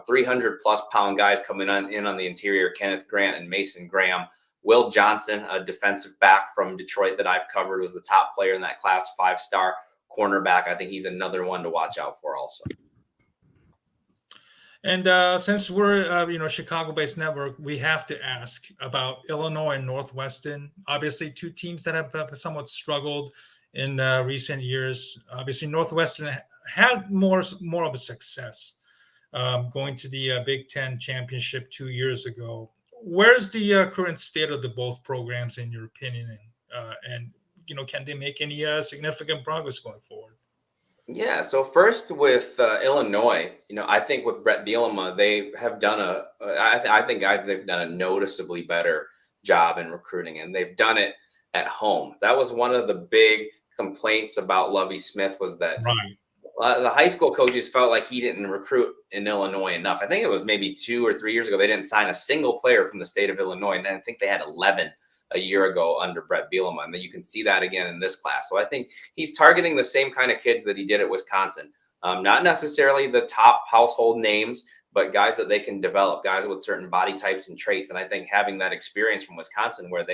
300 plus pound guys coming in on the interior, Kenneth Grant and Mason Graham. Will Johnson, a defensive back from Detroit that I've covered, was the top player in that class, 5-star cornerback. I think he's another one to watch out for also. And since we're, Chicago-based network, we have to ask about Illinois and Northwestern. Obviously, two teams that have somewhat struggled in recent years. Obviously, Northwestern had more of a success going to the Big Ten championship 2 years ago. Where's the current state of the both programs, in your opinion? And can they make any significant progress going forward? Yeah. So first with Illinois, I think with Brett Bielema, they have done they've done a noticeably better job in recruiting, and they've done it at home. That was one of the big complaints about Lovie Smith, was that the high school coaches felt like he didn't recruit in Illinois enough. I think it was maybe 2 or 3 years ago, they didn't sign a single player from the state of Illinois. And I think they had 11 a year ago under Brett Bielema. And then you can see that again in this class. So I think he's targeting the same kind of kids that he did at Wisconsin. Not necessarily the top household names, but guys that they can develop, guys with certain body types and traits. And I think having that experience from Wisconsin, where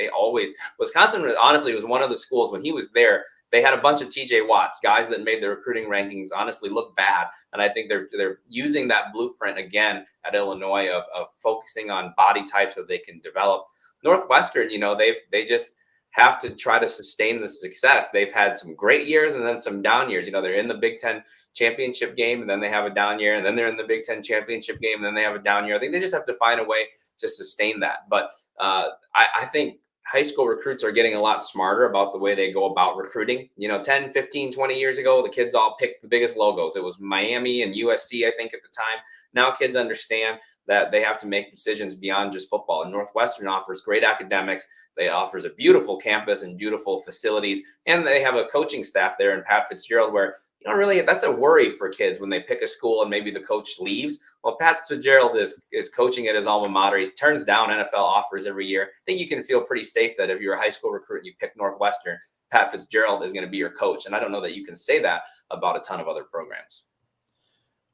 Wisconsin honestly was one of the schools when he was there, they had a bunch of TJ Watts, guys that made the recruiting rankings honestly look bad. And I think they're using that blueprint again at Illinois of focusing on body types that they can develop. Northwestern, they just have to try to sustain the success. They've had some great years and then some down years. They're in the Big Ten championship game and then they have a down year, and then they're in the Big Ten championship game and then they have a down year. I think they just have to find a way to sustain that. But I think high school recruits are getting a lot smarter about the way they go about recruiting. 10, 15, 20 years ago, the kids all picked the biggest logos. It was Miami and USC, I think, at the time. Now kids understand that they have to make decisions beyond just football. And Northwestern offers great academics. They offers a beautiful campus and beautiful facilities. And they have a coaching staff there in Pat Fitzgerald where, that's a worry for kids when they pick a school and maybe the coach leaves. Well, Pat Fitzgerald is coaching at his alma mater. He turns down NFL offers every year. I think you can feel pretty safe that if you're a high school recruit and you pick Northwestern, Pat Fitzgerald is going to be your coach. And I don't know that you can say that about a ton of other programs.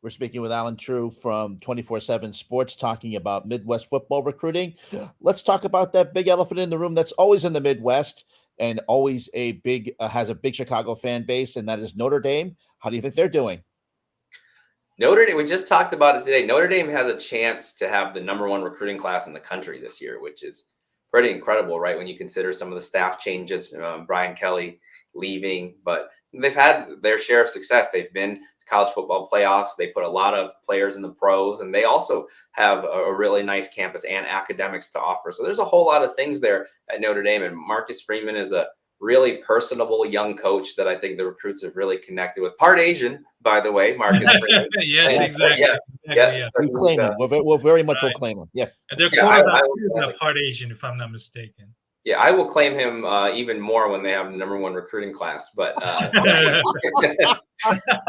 We're speaking with Allen Trieu from 24/7 Sports, talking about Midwest football recruiting. Let's talk about that big elephant in the room that's always in the Midwest and always has a big Chicago fan base, and that is Notre Dame. How do you think they're doing? Notre Dame, we just talked about it today. Notre Dame has a chance to have the #1 recruiting class in the country this year, which is pretty incredible, right? When you consider some of the staff changes, Brian Kelly leaving, but they've had their share of success. They've been to college football playoffs. They put a lot of players in the pros, and they also have a really nice campus and academics to offer. So there's a whole lot of things there at Notre Dame. And Marcus Freeman is a really personable young coach that I think the recruits have really connected with. Part Asian, by the way, Marcus Freeman. Yes, exactly. Yeah. We claim him. We'll very much will claim him. Yes. And they're part Asian, if I'm not mistaken. Yeah, I will claim him even more when they have the #1 recruiting class. But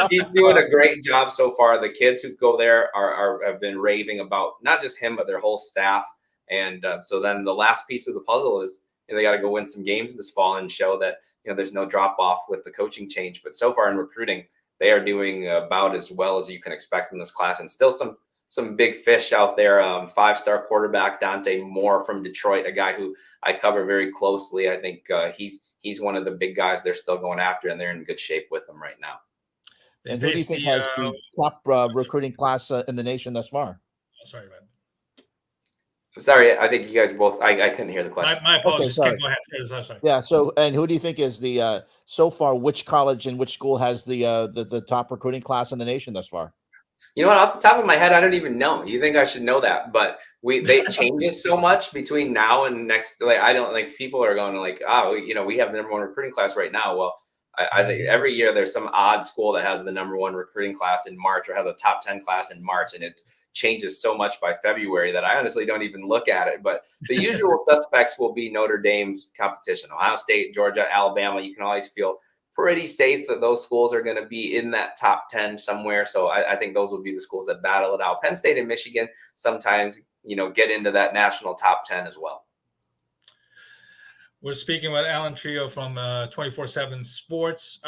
he's doing a great job so far. The kids who go there have been raving about not just him, but their whole staff. And so then the last piece of the puzzle is they got to go win some games this fall and show that there's no drop off with the coaching change. But so far in recruiting, they are doing about as well as you can expect in this class, and still some big fish out there. 5-star quarterback Dante Moore from Detroit, a guy who I cover very closely. I think he's one of the big guys they're still going after, and they're in good shape with him right now. And who do you think has the top recruiting class in the nation thus far? Sorry, man. I'm sorry. I think you guys both. I couldn't hear the question. My apologies. Okay, go ahead. Sorry. Yeah. So, and who do you think is the so far? Which college and which school has the top recruiting class in the nation thus far? You know what? Off the top of my head, I don't even know. You think I should know that? But they changes so much between now and next. Like I don't like people are going like, we have the #1 recruiting class right now. Well, I think every year there's some odd school that has the #1 recruiting class in March or has a top 10 class in March, and it changes so much by February that I honestly don't even look at it. But the usual suspects will be Notre Dame's competition, Ohio State, Georgia, Alabama. You can always feel pretty safe that those schools are going to be in that top 10 somewhere. So I think those will be the schools that battle it out. Penn State and Michigan sometimes, get into that national top 10 as well. We're speaking with Allen Trieu from 24/7 Sports.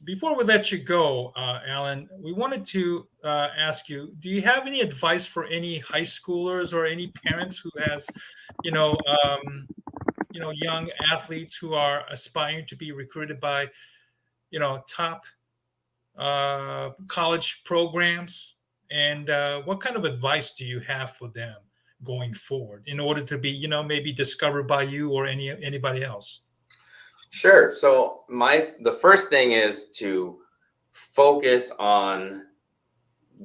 Before we let you go, Allen, we wanted to ask you, do you have any advice for any high schoolers or any parents who has, young athletes who are aspiring to be recruited by, top college programs? And what kind of advice do you have for them going forward in order to be, maybe discovered by you or anybody else? Sure. So the first thing is to focus on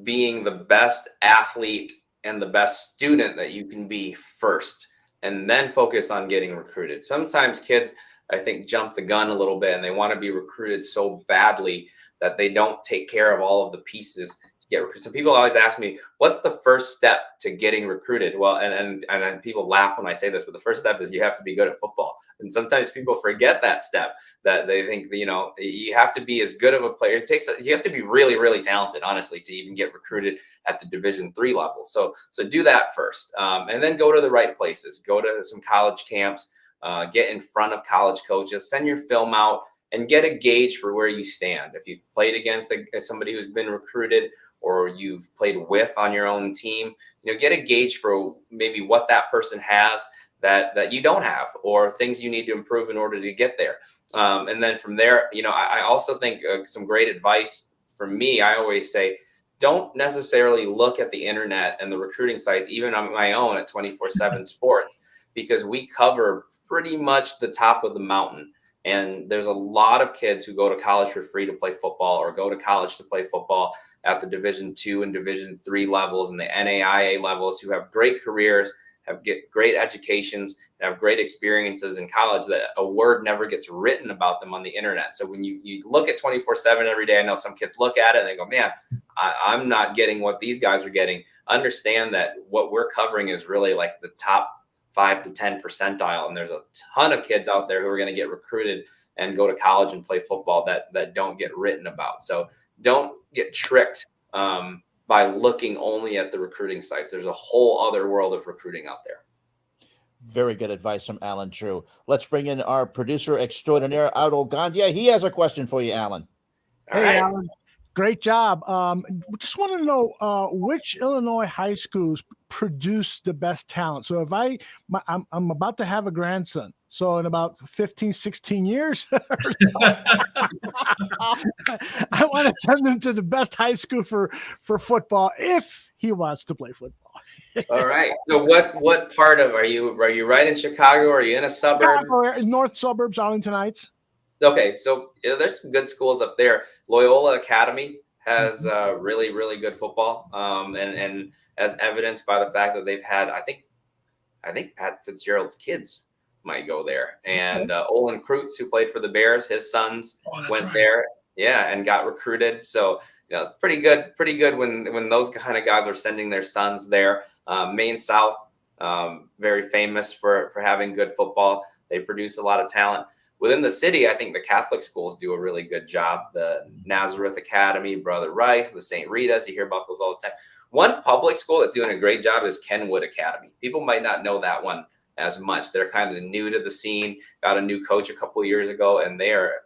being the best athlete and the best student that you can be first, and then focus on getting recruited. Sometimes kids, I think, jump the gun a little bit and they want to be recruited so badly that they don't take care of all of the pieces to get recruited. So people always ask me, what's the first step to getting recruited? Well, and people laugh when I say this, but the first step is you have to be good at football. And sometimes people forget that step, that they think, you have to be as good of a player. You have to be really, really talented, honestly, to even get recruited at the Division III level. So do that first, and then go to the right places. Go to some college camps, get in front of college coaches, send your film out, and get a gauge for where you stand. If you've played against somebody who's been recruited, or you've played with on your own team, get a gauge for maybe what that person has that you don't have, or things you need to improve in order to get there. And then from there, I also think some great advice from me, I always say, don't necessarily look at the internet and the recruiting sites, even on my own at 24/7 Sports, because we cover pretty much the top of the mountain. And there's a lot of kids who go to college for free to play football, or go to college to play football at the Division II and Division III levels and the NAIA levels, who have great careers, get great educations, and have great experiences in college that a word never gets written about them on the internet. So when you look at 24/7 every day, I know some kids look at it and they go, man, I'm not getting what these guys are getting. Understand that what we're covering is really like the top 5 to 10 percentile. And there's a ton of kids out there who are going to get recruited and go to college and play football that don't get written about. So don't get tricked by looking only at the recruiting sites. There's a whole other world of recruiting out there. Very good advice from Allen Trieu. Let's bring in our producer extraordinaire, Aldo Gandia. He has a question for you, Allen. Hey, right. Allen. Great job. Just want to know which Illinois high schools produce the best talent. So if I'm about to have a grandson, so in about 15, 16 years, I want to send him to the best high school for football if he wants to play football. All right. So what part of are you right in Chicago, or are you in a suburb? North suburbs, Arlington Heights. Okay, so there's some good schools up there. Loyola Academy has really, really good football, and as evidenced by the fact that they've had, I think Pat Fitzgerald's kids might go there, and Olin Kreutz, who played for the Bears, his sons went there, and got recruited. So it's pretty good when those kind of guys are sending their sons there. Maine South, very famous for having good football. They produce a lot of talent. Within the city, I think the Catholic schools do a really good job. The Nazareth Academy, Brother Rice, the St. Rita's, you hear about those all the time. One public school that's doing a great job is Kenwood Academy. People might not know that one as much. They're kind of new to the scene, got a new coach a couple of years ago, and they are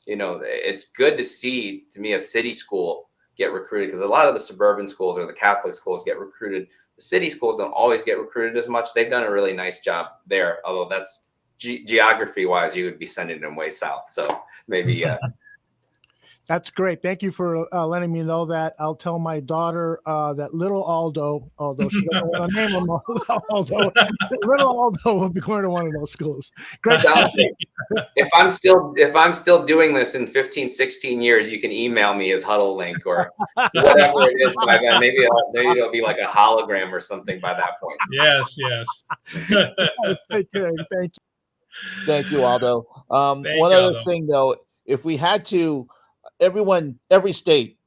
it's good to see, to me, a city school get recruited, because a lot of the suburban schools or the Catholic schools get recruited. The city schools don't always get recruited as much. They've done a really nice job there, although that's geography wise, you would be sending them way south. So maybe that's great. Thank you for letting me know that. I'll tell my daughter that little Aldo, although she doesn't want to name him Aldo, little Aldo will be going to one of those schools. Great. If I'm still doing this in 15, 16 years, you can email me his huddle link or whatever it is by then. Maybe it'll be like a hologram or something by that point. Yes. Thank you. Thank you, Aldo. One other thing, though, if we had to, every state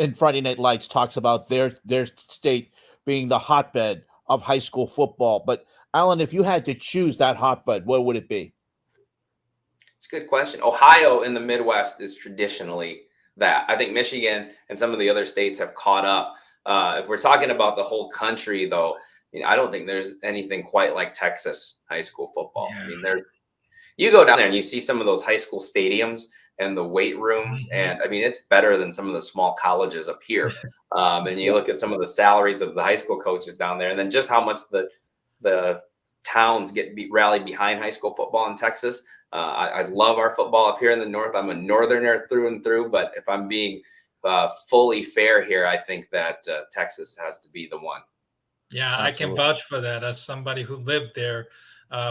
in Friday Night Lights talks about their state being the hotbed of high school football. But Allen, if you had to choose that hotbed, what would it be? It's a good question. Ohio in the Midwest is traditionally that. I think Michigan and some of the other states have caught up. If we're talking about the whole country, though, I don't think there's anything quite like Texas high school football. Yeah. I mean, you go down there and you see some of those high school stadiums and the weight rooms, and I mean, it's better than some of the small colleges up here. And you look at some of the salaries of the high school coaches down there, and then just how much the towns rally behind high school football in Texas. I love our football up here in the north. I'm a northerner through and through, but if I'm being fully fair here, I think that Texas has to be the one. Yeah, absolutely. I can vouch for that as somebody who lived there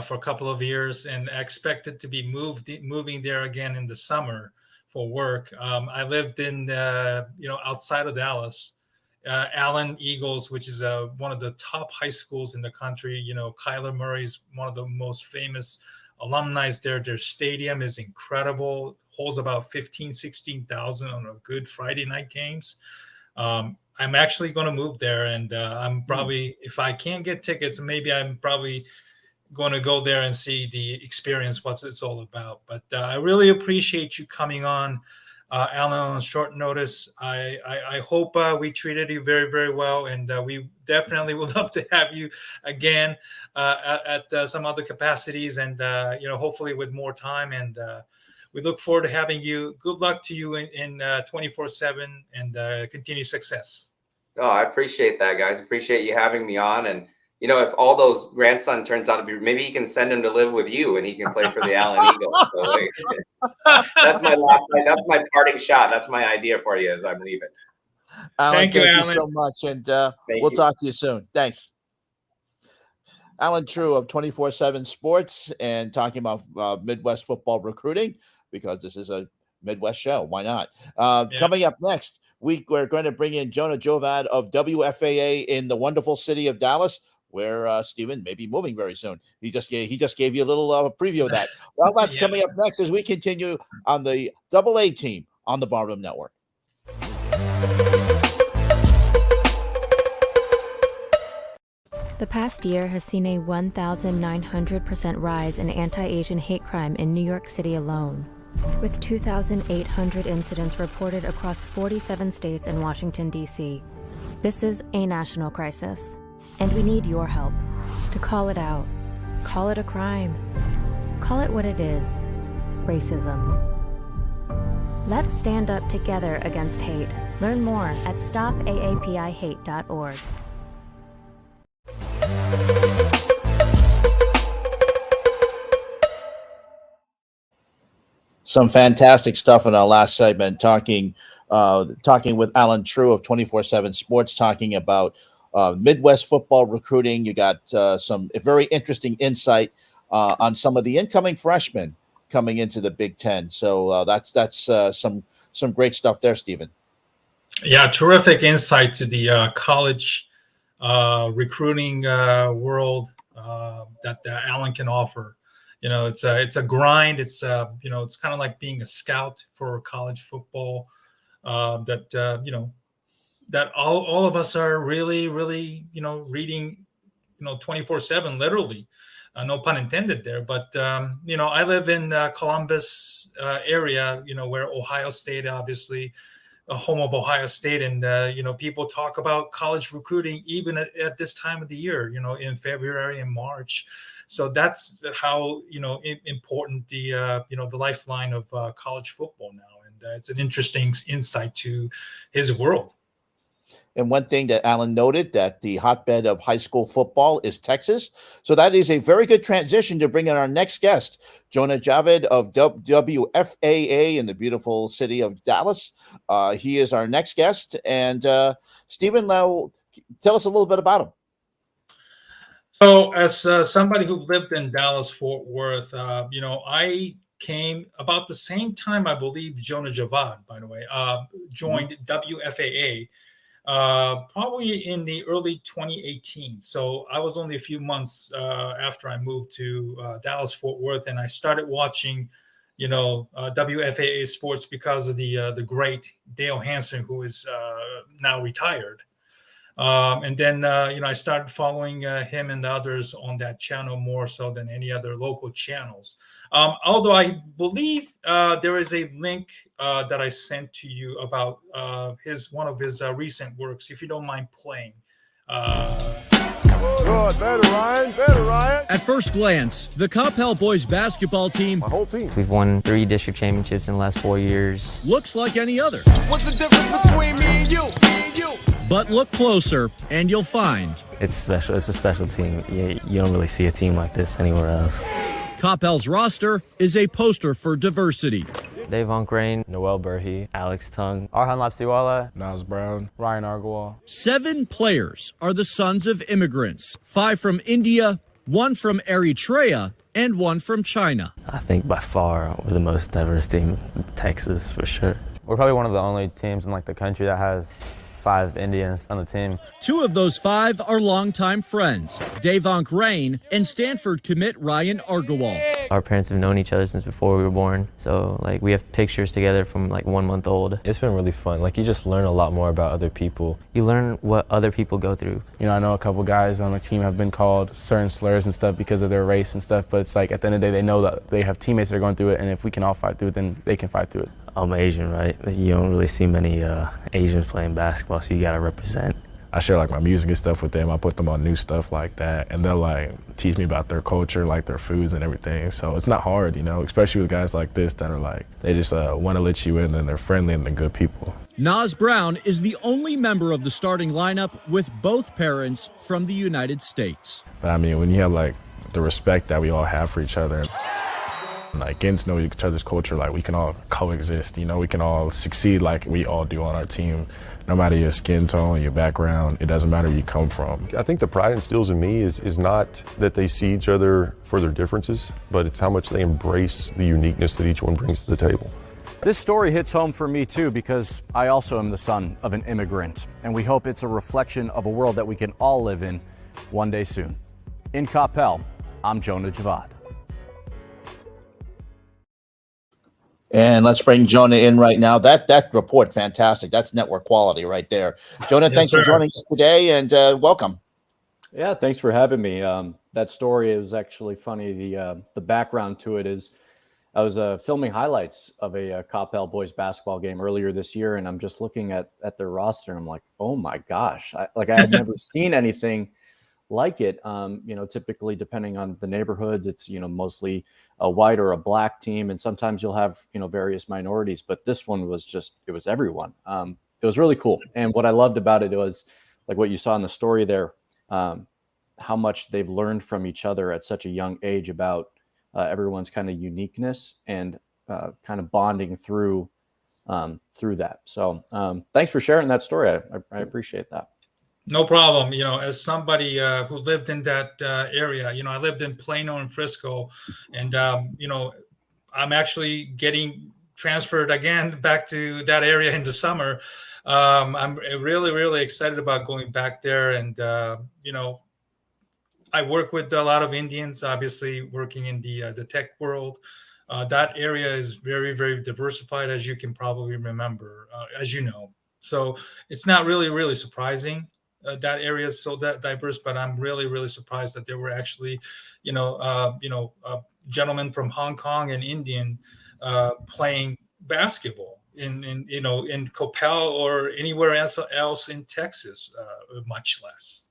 for a couple of years and expected to be moving there again in the summer for work. I lived in outside of Dallas, Allen Eagles, which is one of the top high schools in the country. Kyler Murray's one of the most famous alumni there. Their stadium is incredible, holds about 16,000 on a good Friday night games. I'm actually going to move there, and I'm probably, if I can't get tickets, maybe I'm probably going to go there and see the experience, what it's all about. But I really appreciate you coming on, Allen, on short notice. I hope we treated you very, very well, and we definitely would love to have you again at some other capacities, and hopefully with more time. And we look forward to having you. Good luck to you in 24/7, and continued success. Oh, I appreciate that, guys. Appreciate you having me on. And if all those grandson turns out to be, maybe you can send him to live with you and he can play for the Allen Eagles. So, that's my parting shot. That's my idea for you as I'm leaving. Allen, thank you so much. And we'll talk to you soon. Thanks. Allen Trieu of 24/7 Sports, and talking about Midwest football recruiting, because this is a Midwest show. Why not? Coming up next week, we're going to bring in Jonah Javad of WFAA in the wonderful city of Dallas, where Stephen may be moving very soon. He just gave you a little preview of that. Well, that's coming up next as we continue on the AA team on the Barroom Network. The past year has seen a 1,900% rise in anti-Asian hate crime in New York City alone, with 2,800 incidents reported across 47 states and Washington, D.C. This is a national crisis, and we need your help to call it out. Call it a crime. Call it what it is: racism. Let's stand up together against hate. Learn more at stopaapihate.org. Some fantastic stuff in our last segment, talking with Allen Trieu of 24/7 Sports, talking about Midwest football recruiting. You got some very interesting insight on some of the incoming freshmen coming into the Big Ten. So that's some great stuff there, Stephen. Yeah, terrific insight to the college recruiting world that Allen can offer. It's a grind. It's it's kind of like being a scout for college football. That all of us are really reading 24/7, literally. No pun intended there. But I live in Columbus area. Where Ohio State, obviously, a home of Ohio State, and people talk about college recruiting even at this time of the year. In February and March. So that's how important the the lifeline of college football now, and it's an interesting insight to his world. And one thing that Allen noted, that the hotbed of high school football is Texas. So that is a very good transition to bring in our next guest, Jonah Javad of WFAA in the beautiful city of Dallas. He is our next guest. And Stephen, now tell us a little bit about him. So as somebody who lived in Dallas-Fort Worth, I came about the same time, I believe, Jonah Javad, by the way, joined WFAA. Probably in the early 2018. So I was only a few months after I moved to Dallas-Fort Worth, and I started watching, WFAA sports because of the great Dale Hansen, who is now retired. And then, I started following him and the others on that channel more so than any other local channels. Although I believe there is a link that I sent to you about one of his recent works, if you don't mind playing. Good, better, Ryan. Better, Ryan. At first glance, the Coppell boys basketball team, My whole team. We've won 3 district championships in the last 4 years. looks like any other. What's the difference between me and you? Me and you. But look closer, and you'll find It's special. It's a special team. You don't really see a team like this anywhere else. Coppell's roster is a poster for diversity. Davon Crane, Noel Burhi, Alex Tung, Arhan Lapsiwala, Niles Brown, Ryan Argwal. 7 players are the sons of immigrants, 5 from India, 1 from Eritrea, and 1 from China. I think by far we're the most diverse team in Texas, for sure. We're probably one of the only teams in the country that has 5 Indians on the team. 2 of those 5 are longtime friends, Davon Crane and Stanford commit Ryan Argwal. Our parents have known each other since before we were born, so we have pictures together from 1 month old. It's been really fun. You just learn a lot more about other people. You learn what other people go through. I know a couple guys on the team have been called certain slurs and stuff because of their race and stuff, but it's at the end of the day, they know that they have teammates that are going through it, and if we can all fight through it, then they can fight through it. I'm Asian, right? You don't really see many Asians playing basketball, so you gotta represent. I share my music and stuff with them. I put them on new stuff like that, and they'll teach me about their culture, their foods and everything. So it's not hard, especially with guys like this that are they just want to let you in, and they're friendly and they're good people. Nas Brown is the only member of the starting lineup with both parents from the United States. But when you have the respect that we all have for each other, getting to know each other's culture, we can all coexist, we can all succeed like we all do on our team. No matter your skin tone, your background, it doesn't matter where you come from. I think the pride it instills in me is not that they see each other for their differences, but it's how much they embrace the uniqueness that each one brings to the table. This story hits home for me too, because I also am the son of an immigrant, and we hope it's a reflection of a world that we can all live in one day soon. In Coppell, I'm Jonah Javad. And let's bring Jonah in right now. That report, fantastic. That's network quality right there. Jonah, Yes, thanks sir. for joining us today, and welcome. Yeah, thanks for having me. That story is actually funny. The background to it is I was filming highlights of a Coppell boys basketball game earlier this year, and I'm just looking at their roster, and I'm like, oh my gosh. I had never seen anything like it. Typically depending on the neighborhoods, it's, mostly a white or a black team. And sometimes you'll have, various minorities, but this one was it was everyone. It was really cool. And what I loved about it was what you saw in the story there, how much they've learned from each other at such a young age about everyone's kind of uniqueness and kind of bonding through that. So thanks for sharing that story. I appreciate that. No problem. As somebody who lived in that area, I lived in Plano and Frisco, and I'm actually getting transferred again back to that area in the summer. I'm really, really excited about going back there, and I work with a lot of Indians, obviously working in the tech world. That area is very, very diversified, as you can probably remember, as you know. So it's not really, really surprising. That area is so diverse, but I'm really, really surprised that there were actually, gentlemen from Hong Kong and Indian playing basketball in Coppell or anywhere else in Texas, much less.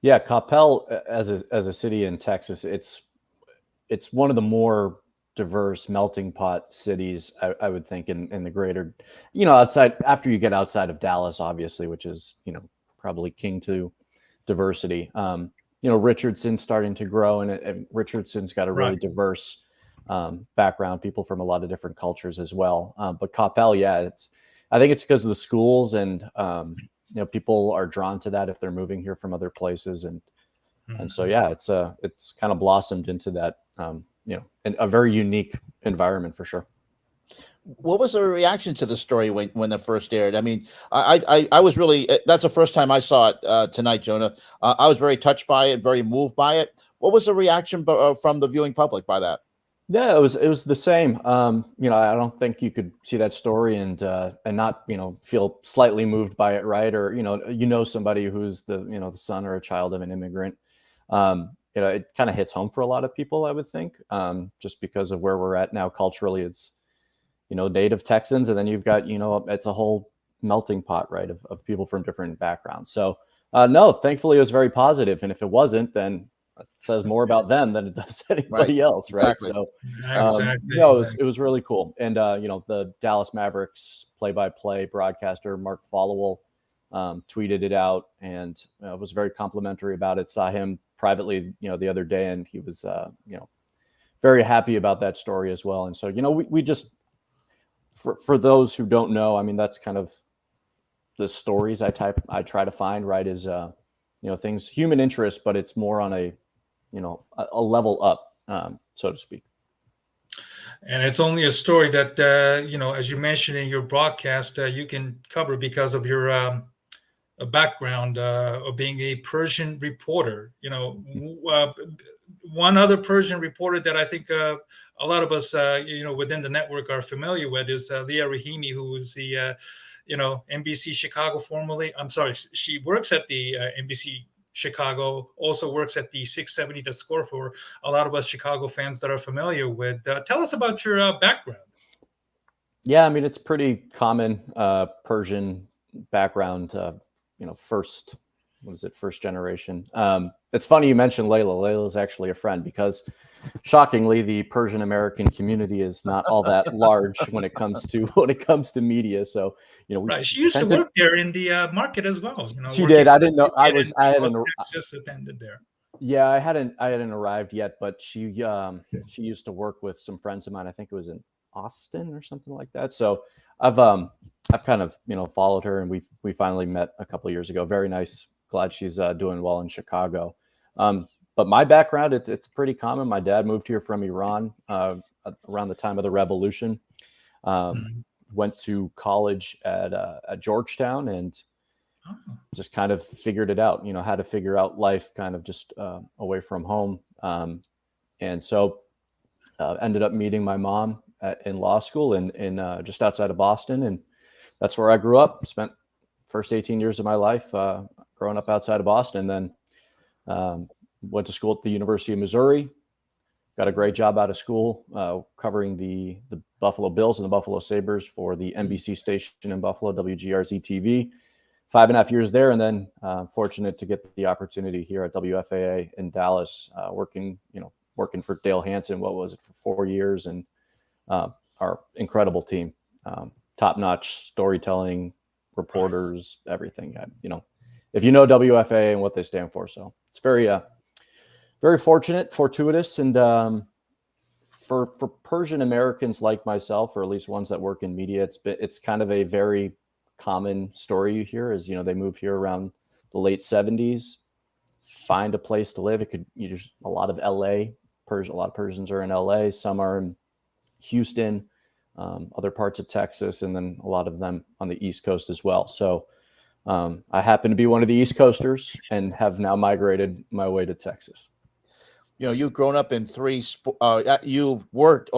Yeah, Coppell as a city in Texas, it's one of the more diverse melting pot cities, I would think, in the greater, outside, after you get outside of Dallas, obviously, which is, probably king to diversity. Richardson's starting to grow, and Richardson's got a really diverse background, people from a lot of different cultures as well. But Coppell, yeah, I think it's because of the schools, and people are drawn to that if they're moving here from other places, and so yeah, it's kind of blossomed into that a very unique environment for sure. What was the reaction to the story when it first aired? I mean, I was really, that's the first time I saw it tonight, Jonah. I was very touched by it, very moved by it. What was the reaction from the viewing public by that? Yeah, it was the same. I don't think you could see that story and not feel slightly moved by it, right? Or somebody who's the son or a child of an immigrant. It kind of hits home for a lot of people, I would think, just because of where we're at now culturally. It's native Texans, and then you've got it's a whole melting pot, right, of people from different backgrounds. So no, thankfully it was very positive, and if it wasn't, then it says more about them than it does anybody else, right? Exactly. So Exactly. it was really cool. And the Dallas Mavericks play-by-play broadcaster Mark Followell tweeted it out and was very complimentary about it. Saw him privately the other day, and he was very happy about that story as well. And so we just, for those who don't know, I mean, that's kind of the stories I try to find, right, is things, human interest, but it's more on a level up, so to speak. And it's only a story that as you mentioned in your broadcast, you can cover because of your background of being a Persian reporter. One other Persian reporter that I think a lot of us within the network are familiar with is Leah Rahimi, who is the NBC Chicago formerly. I'm sorry, she works at the NBC Chicago, also works at the 670 The Score for a lot of us Chicago fans that are familiar with. Tell us about your background. Yeah, I mean, it's pretty common Persian background, first generation. It's funny you mentioned Layla. Layla is actually a friend because, shockingly, the Persian American community is not all that large when it comes to media. So right. She used to work there in the market as well. She did. I didn't know. I hadn't just attended there. Yeah, I hadn't arrived yet, but she used to work with some friends of mine. I think it was in Austin or something like that. So I've kind of followed her, and we finally met a couple of years ago. Very nice. Glad she's doing well in Chicago. But my background, it's pretty common. My dad moved here from Iran around the time of the revolution. Went to college at Georgetown and just kind of figured it out. How to figure out life, kind of just away from home. And so ended up meeting my mom in law school in just outside of Boston, and that's where I grew up. Spent first 18 years of my life growing up outside of Boston. Then went to school at the University of Missouri. Got a great job out of school covering the Buffalo Bills and the Buffalo Sabres for the NBC station in Buffalo, WGRZ TV. 5.5 years there, and then fortunate to get the opportunity here at WFAA in Dallas, working for Dale Hansen. What was it, for 4 years, and our incredible team, top-notch storytelling, reporters, everything. If you know WFAA and what they stand for, so it's very fortuitous, and for Persian Americans like myself, or at least ones that work in media, it's kind of a very common story you hear is, they move here around the late 70s, find a place to live. It could, a lot of LA, a lot of Persians are in LA, some are in Houston, other parts of Texas, and then a lot of them on the East Coast as well. So I happen to be one of the East Coasters and have now migrated my way to Texas. You've grown up in you've worked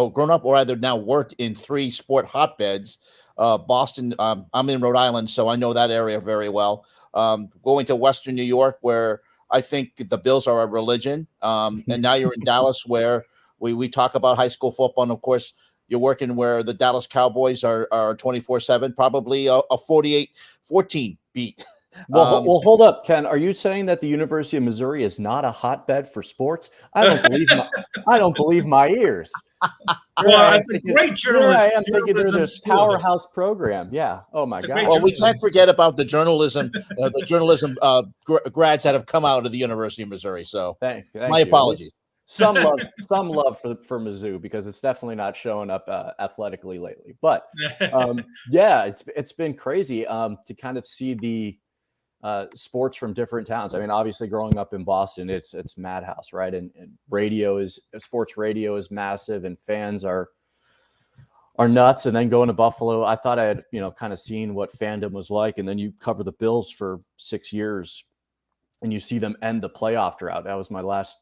in three sport hotbeds. Boston, I'm in Rhode Island, so I know that area very well. Going to Western New York, where I think the Bills are a religion. And now you're in Dallas, where we talk about high school football. And of course, you're working where the Dallas Cowboys are 24/7, probably a 48-14 beat. Well, hold up, Ken. Are you saying that the University of Missouri is not a hotbed for sports? I don't believe my ears. Well, it's a great journalism. I am thinking there's this powerhouse program. Yeah. Oh my God. Well, we can't forget about the journalism, grads that have come out of the University of Missouri. So, thank my you. apologies. Some love for Mizzou, because it's definitely not showing up athletically lately. But yeah, it's been crazy to kind of see the sports from different towns. I mean, obviously growing up in Boston, it's madhouse, right? And sports radio is massive, and fans are nuts. And then going to Buffalo, I thought I had, kind of seen what fandom was like. And then you cover the Bills for 6 years. and you see them end the playoff drought. That was my last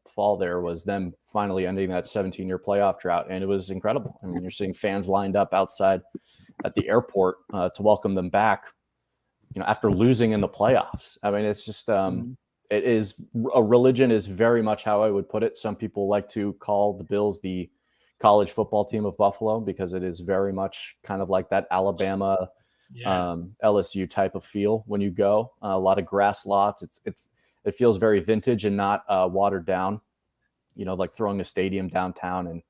fall there, was them finally ending that 17-year playoff drought. And it was incredible. I mean, you're seeing fans lined up outside at the airport to welcome them back, after losing in the playoffs. I mean, it's just, it is, a religion is very much how I would put it. Some people like to call the Bills the college football team of Buffalo, because it is very much kind of like that Alabama, LSU type of feel when you go. A lot of grass lots. It feels very vintage and not watered down, like throwing a stadium downtown and,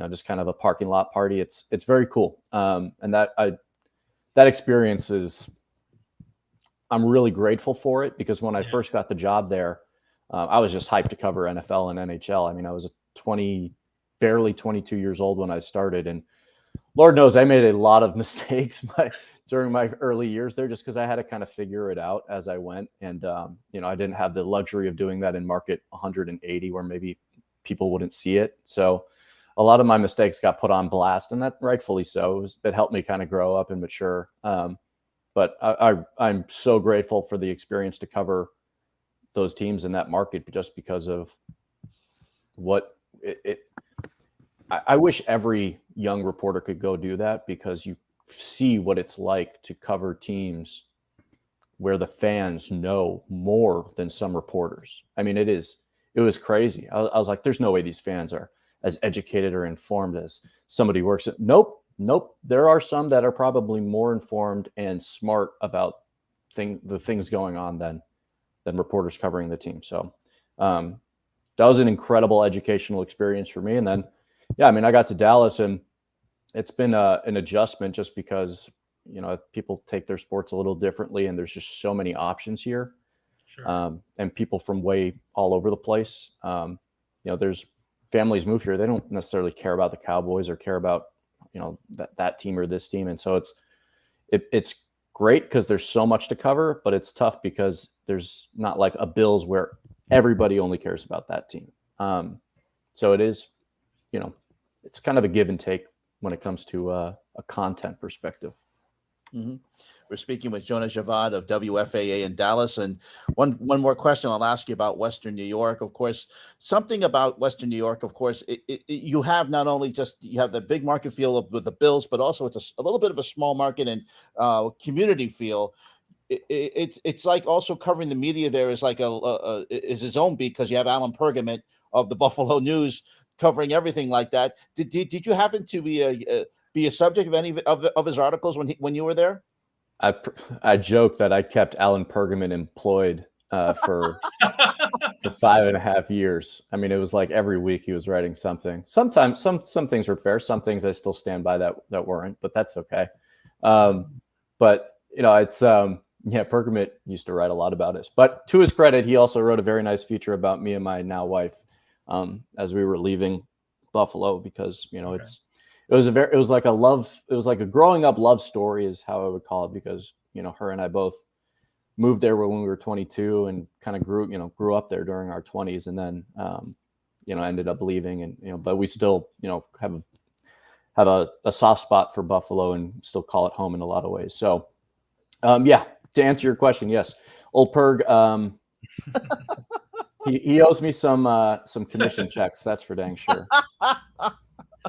just kind of a parking lot party. It's very cool. And that experience is, I'm really grateful for it, because when I first got the job there, I was just hyped to cover NFL and NHL. I mean, I was barely 22 years old when I started, and Lord knows I made a lot of mistakes during my early years there, just because I had to kind of figure it out as I went. And, I didn't have the luxury of doing that in market 180 where maybe people wouldn't see it. So a lot of my mistakes got put on blast, and that rightfully so. It helped me kind of grow up and mature. But I'm so grateful for the experience to cover those teams in that market, just because of what I wish every young reporter could go do that, because you see what it's like to cover teams where the fans know more than some reporters. I mean, it was crazy. I was like, there's no way these fans are as educated or informed as somebody who works at. Nope. There are some that are probably more informed and smart about the things going on than reporters covering the team. So that was an incredible educational experience for me. And then, I got to Dallas, and it's been an adjustment, just because, people take their sports a little differently, and there's just so many options here. Sure. And people from way all over the place. There's families move here. They don't necessarily care about the Cowboys or care about, that team or this team. And so it's great because there's so much to cover, but it's tough because there's not like a Bills where everybody only cares about that team. So it is, it's kind of a give and take when it comes to a content perspective. Mm-hmm. We're speaking with Jonah Javad of WFAA in Dallas. And one more question I'll ask you about Western New York. Of course, something about Western New York, of course, you have not only you have the big market feel with the Bills, but also it's a little bit of a small market and community feel. It's like also covering the media there is like is his own beat, because you have Alan Pergament of the Buffalo News covering everything like that. Did you happen to be a subject of any of his articles when you were there? I joke that I kept Alan Pergament employed for 5.5 years. I mean, it was like every week he was writing something. Sometimes some things were fair. Some things I still stand by that weren't, but that's okay. But it's Pergament used to write a lot about us. But to his credit, he also wrote a very nice feature about me and my now wife as we were leaving Buffalo, because it was like a growing up love story is how I would call it, because her and I both moved there when we were 22 and kind of grew up there during our 20s, and then ended up leaving, and but we still have a soft spot for Buffalo and still call it home in a lot of ways. So to answer your question, yes, old Perg, he owes me some commission checks, that's for dang sure.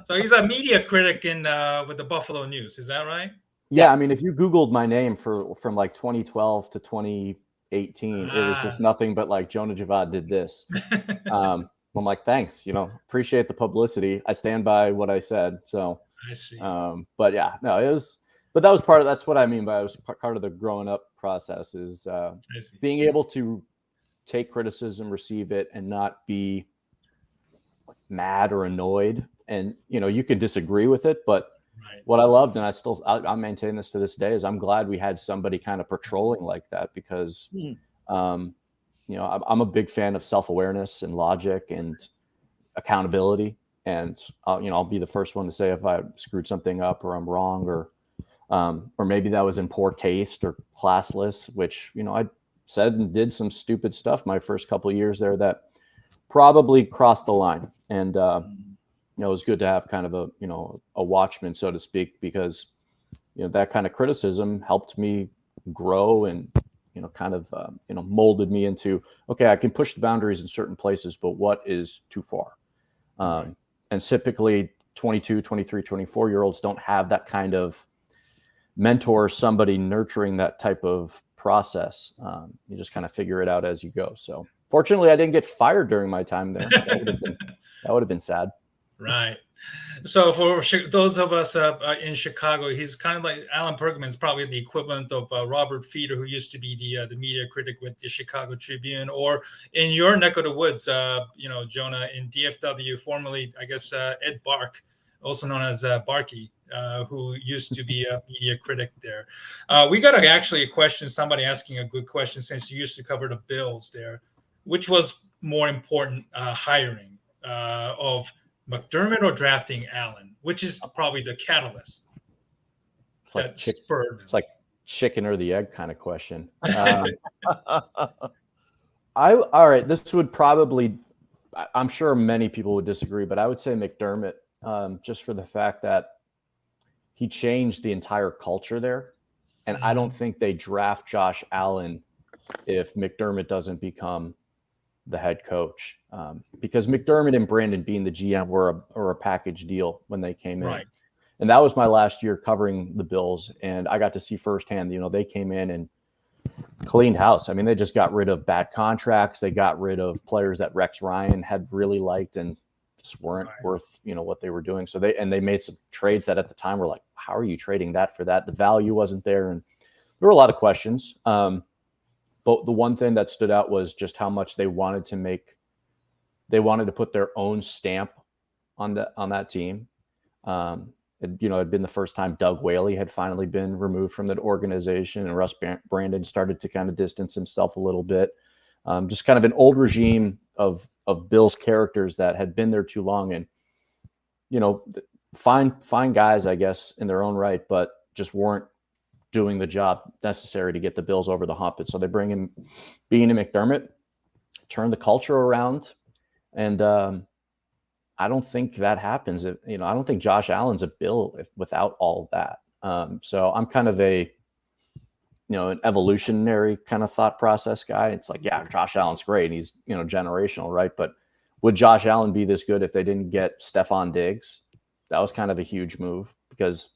So he's a media critic with the Buffalo News. Is that right? Yeah. I mean, if you Googled my name from like 2012 to 2018, it was just nothing but like Jonah Javad did this. I'm like, thanks, appreciate the publicity. I stand by what I said. So I see. But that was that's what I mean by it was part of the growing up process, is being able to take criticism, receive it, and not be mad or annoyed. And you could disagree with it, but what I loved, and I maintain this to this day, is I'm glad we had somebody kind of patrolling like that, because I'm a big fan of self-awareness and logic and accountability, and I'll be the first one to say if I screwed something up or I'm wrong, or maybe that was in poor taste or classless, which I said and did some stupid stuff my first couple of years there that probably crossed the line. And it was good to have kind of a watchman, so to speak, because that kind of criticism helped me grow and kind of molded me into, okay, I can push the boundaries in certain places, but what is too far? And typically 22, 23, 24-year-olds don't have that kind of mentor, somebody nurturing that type of process. You just kind of figure it out as you go. So fortunately, I didn't get fired during my time there. That would have been sad. Right. So for those of us in Chicago, he's kind of like Alan Perkman's probably the equivalent of Robert Feeder, who used to be the media critic with the Chicago Tribune, or in your neck of the woods, Jonah, in DFW, formerly, I guess, Ed Bark, also known as Barky, who used to be a media critic there. We got actually a question, somebody asking a good question, since you used to cover the Bills there, which was more important, hiring of McDermott or drafting Allen, which is probably the catalyst that spurred. It's like chicken or the egg kind of question. All right, this would probably, I'm sure many people would disagree, but I would say McDermott, just for the fact that he changed the entire culture there. And I don't think they draft Josh Allen if McDermott doesn't become the head coach, because McDermott and Brandon Beane, the GM, were a package deal when they came in. Right. And that was my last year covering the Bills. And I got to see firsthand, they came in and cleaned house. I mean, they just got rid of bad contracts. They got rid of players that Rex Ryan had really liked and just weren't worth, what they were doing. So they made some trades that at the time were like, how are you trading that for that? The value wasn't there. And there were a lot of questions. But the one thing that stood out was just how much they wanted to put their own stamp on that team. It had been the first time Doug Whaley had finally been removed from that organization, and Russ Brandon started to kind of distance himself a little bit. Just kind of an old regime of Bills characters that had been there too long, and fine guys, I guess, in their own right, but just weren't doing the job necessary to get the Bills over the hump. And so they bring in Beane and McDermott, turn the culture around. And I don't think that happens. I don't think Josh Allen's a Bill without all of that. So I'm kind of an evolutionary kind of thought process guy. It's like, yeah, Josh Allen's great. He's, generational, right? But would Josh Allen be this good if they didn't get Stephon Diggs? That was kind of a huge move because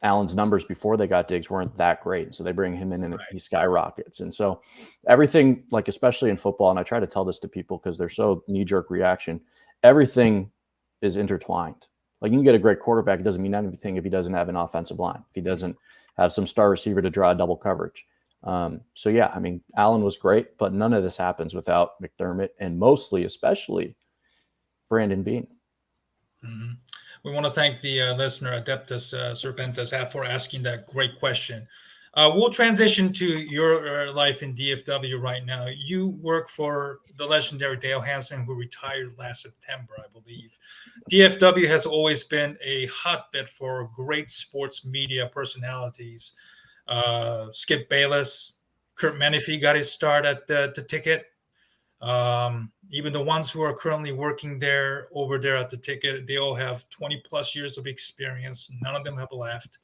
Allen's numbers before they got Diggs weren't that great. So they bring him in and he skyrockets. And so everything, like, especially in football, and I try to tell this to people because they're so knee-jerk reaction, everything is intertwined. Like, you can get a great quarterback. It doesn't mean anything if he doesn't have an offensive line, if he doesn't have some star receiver to draw double coverage. So, yeah, I mean, Allen was great, but none of this happens without McDermott and especially Brandon Beane. Mm-hmm. We want to thank the listener, Adeptus Serpentis, for asking that great question. We'll transition to your life in DFW right now. You work for the legendary Dale Hansen, who retired last September, I believe. DFW has always been a hotbed for great sports media personalities. Skip Bayless, Kurt Menefee got his start at the Ticket. Even the ones who are currently working over there at the Ticket, they all have 20 plus years of experience. None of them have left.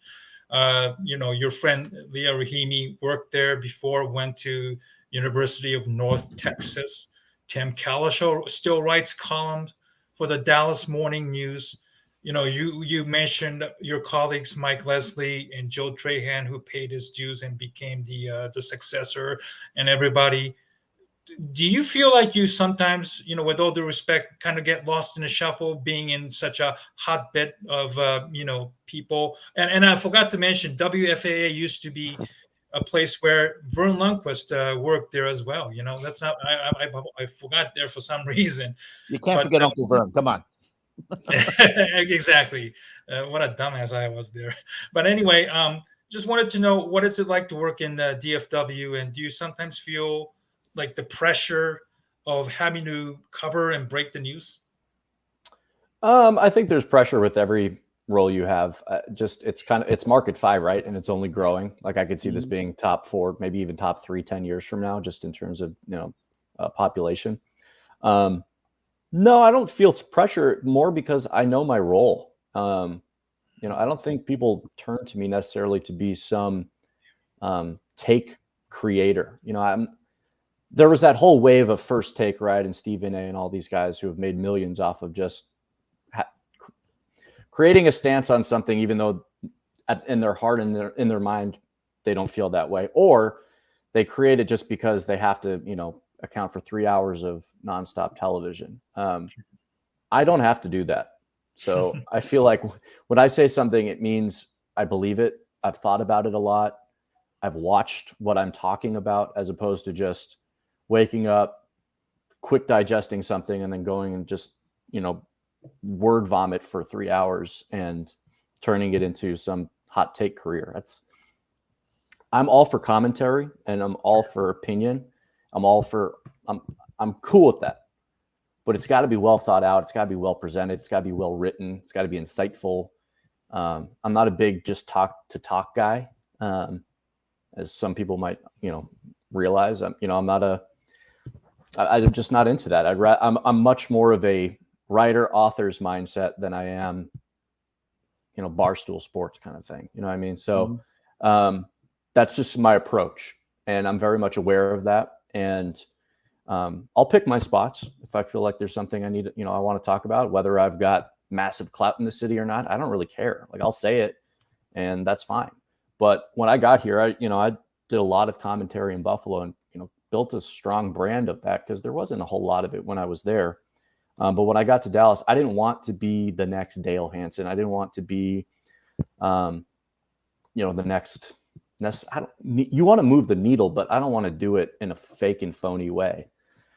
Your friend Leah Rahimi worked there before, went to University of North Texas. Tim Kalishow still writes columns for the Dallas Morning News. You mentioned your colleagues Mike Leslie and Joe Trahan, who paid his dues and became the successor, and everybody. Do you feel like you sometimes, with all due respect, kind of get lost in the shuffle being in such a hotbed of, people? And I forgot to mention, WFAA used to be a place where Vern Lundquist worked there as well. That's not, I forgot there for some reason. You can't forget Uncle Vern. Come on. Exactly. What a dumbass I was there. But anyway, just wanted to know, what is it like to work in DFW? And do you sometimes feel like the pressure of having to cover and break the news? I think there's pressure with every role you have. It's market 5, right? And it's only growing. Like, I could see this being top 4, maybe even top 3, 10 years from now, just in terms of, population. No, I don't feel pressure, more because I know my role. I don't think people turn to me necessarily to be some take creator. There was that whole wave of First Take, right, and Stephen A. and all these guys who have made millions off of just creating a stance on something, even though in their heart and in their mind they don't feel that way, or they create it just because they have to, account for 3 hours of nonstop television. I don't have to do that. So I feel like when I say something, it means I believe it. I've thought about it a lot. I've watched what I'm talking about, as opposed to just waking up, quick digesting something, and then going and just, word vomit for 3 hours and turning it into some hot take career. I'm all for commentary, and I'm all for opinion. I'm cool with that, but it's got to be well thought out. It's got to be well presented. It's got to be well written. It's got to be insightful. I'm not a big just talk to talk guy, as some people might, realize. I'm just not into that. I'm much more of a writer author's mindset than I am, barstool sports kind of thing. You know what I mean? So, that's just my approach, and I'm very much aware of that. And I'll pick my spots if I feel like there's something I need, I want to talk about, whether I've got massive clout in the city or not. I don't really care. Like, I'll say it, and that's fine. But when I got here, I did a lot of commentary in Buffalo, and built a strong brand of that, because there wasn't a whole lot of it when I was there. But when I got to Dallas, I didn't want to be the next Dale Hansen. I didn't want to be, the next. You want to move the needle, but I don't want to do it in a fake and phony way.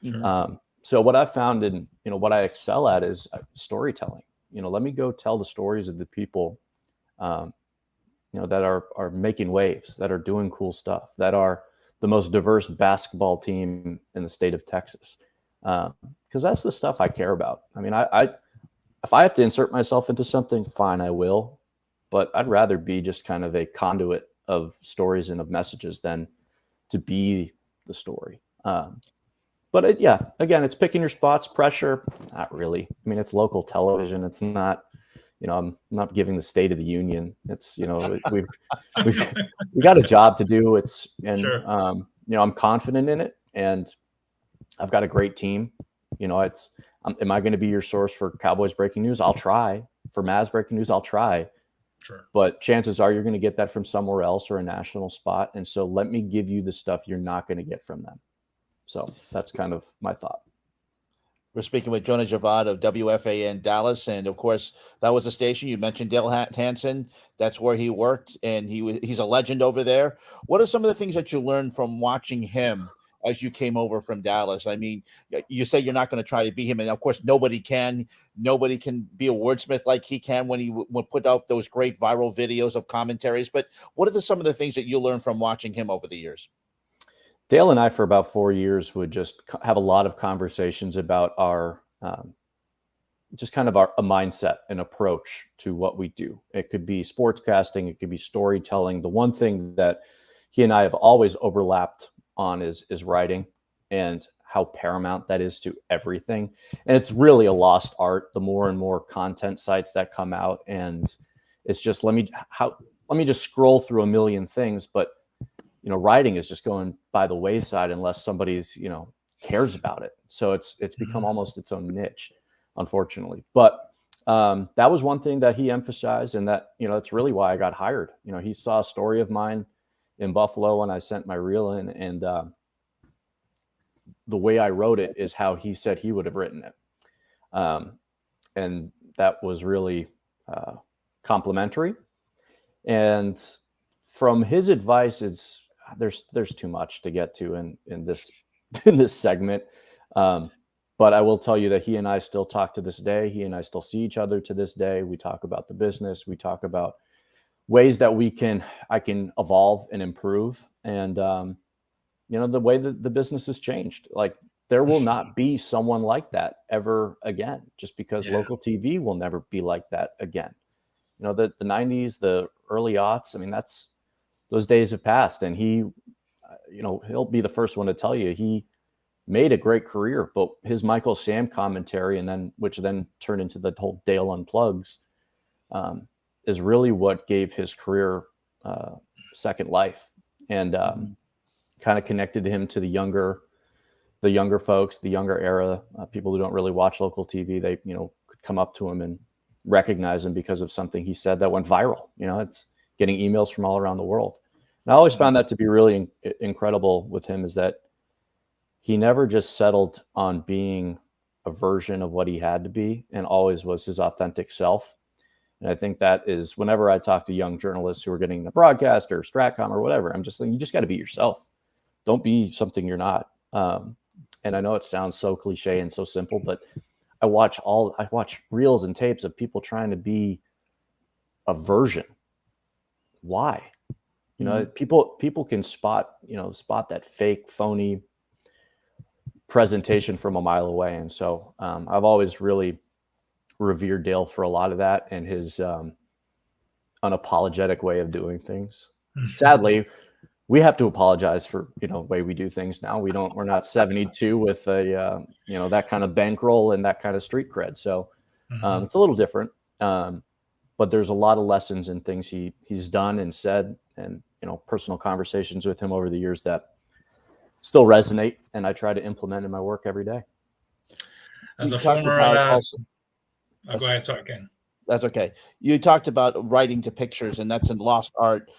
Sure. So what I found in, what I excel at is storytelling. Let me go tell the stories of the people, that are making waves, that are doing cool stuff, that are the most diverse basketball team in the state of Texas. Because that's the stuff I care about. I mean, if I have to insert myself into something, fine, I will. But I'd rather be just kind of a conduit of stories and of messages than to be the story. But again, it's picking your spots. Pressure, not really. I mean, it's local television. It's not, I'm not giving the State of the Union. It's, we got a job to do. Sure. I'm confident in it, and I've got a great team. Am I going to be your source for Cowboys breaking news? I'll try. For Mavs breaking news, I'll try. Sure. But chances are you're going to get that from somewhere else or a national spot. And so let me give you the stuff you're not going to get from them. So that's kind of my thought. We're speaking with Jonah Javad of WFAN Dallas. And of course, that was a station. You mentioned Dale Hansen. That's where he worked, and he's a legend over there. What are some of the things that you learned from watching him as you came over from Dallas? I mean, you say you're not going to try to be him, and of course, nobody can be a wordsmith like he can when he would put out those great viral videos of commentaries. But what are some of the things that you learned from watching him over the years? Dale and I, for about 4 years, would just have a lot of conversations about our just kind of a mindset and approach to what we do. It could be sportscasting, it could be storytelling. The one thing that he and I have always overlapped on is writing, and how paramount that is to everything. And it's really a lost art, the more and more content sites that come out. And it's just, let me just scroll through a million things, but writing is just going by the wayside unless somebody's, cares about it. So it's become almost its own niche, unfortunately. But that was one thing that he emphasized, and that, that's really why I got hired. He saw a story of mine in Buffalo when I sent my reel in, and the way I wrote it is how he said he would have written it. And that was really complimentary. And from his advice, there's too much to get to in this segment. But I will tell you that he and I still talk to this day. He and I still see each other to this day. We talk about the business. We talk about ways that I can evolve and improve. And, the way that the business has changed, like, there will not be someone like that ever again, just because local TV will never be like that again. The 90s, the early aughts, I mean, those days have passed, and he'll be the first one to tell you he made a great career, but his Michael Sam commentary, which then turned into the whole Dale Unplugs, is really what gave his career second life. And kind of connected him to the younger folks, the younger era, people who don't really watch local TV. They, could come up to him and recognize him because of something he said that went viral. It's getting emails from all around the world. And I always found that to be really incredible with him, is that he never just settled on being a version of what he had to be, and always was his authentic self. And I think that is, whenever I talk to young journalists who are getting the broadcast or Stratcom or whatever, I'm just like, you just got to be yourself. Don't be something you're not. And I know it sounds so cliche and so simple, but I watch reels and tapes of people trying to be a version. Why? People can spot that fake, phony presentation from a mile away. And so I've always really revered Dale for a lot of that, and his unapologetic way of doing things. Sadly, we have to apologize for the way we do things now. We're not 72 with a that kind of bankroll and that kind of street cred. So it's a little different. But there's a lot of lessons and things he's done and said, and personal conversations with him over the years that still resonate, and I try to implement in my work every day. As You a talked former, about also- go ahead, sorry, Ken. That's okay. You talked about writing to pictures, and that's in lost art.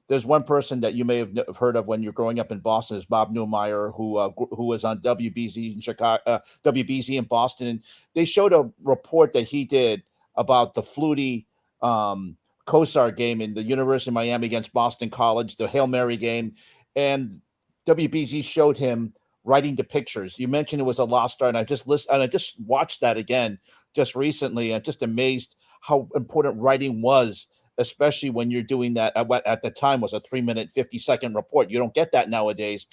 There's one person that you may have heard of when you're growing up in Boston, is Bob Newmeyer, who was on WBZ in Chicago, WBZ in Boston, and they showed a report that he did about the Flutie COSAR game in the University of Miami against Boston College, the Hail Mary game, and WBZ showed him writing to pictures. You mentioned it was a lost art, and I just watched that again just recently. I'm just amazed how important writing was, especially when you're doing that at the time was a 3-minute 50-second report. You don't get that nowadays.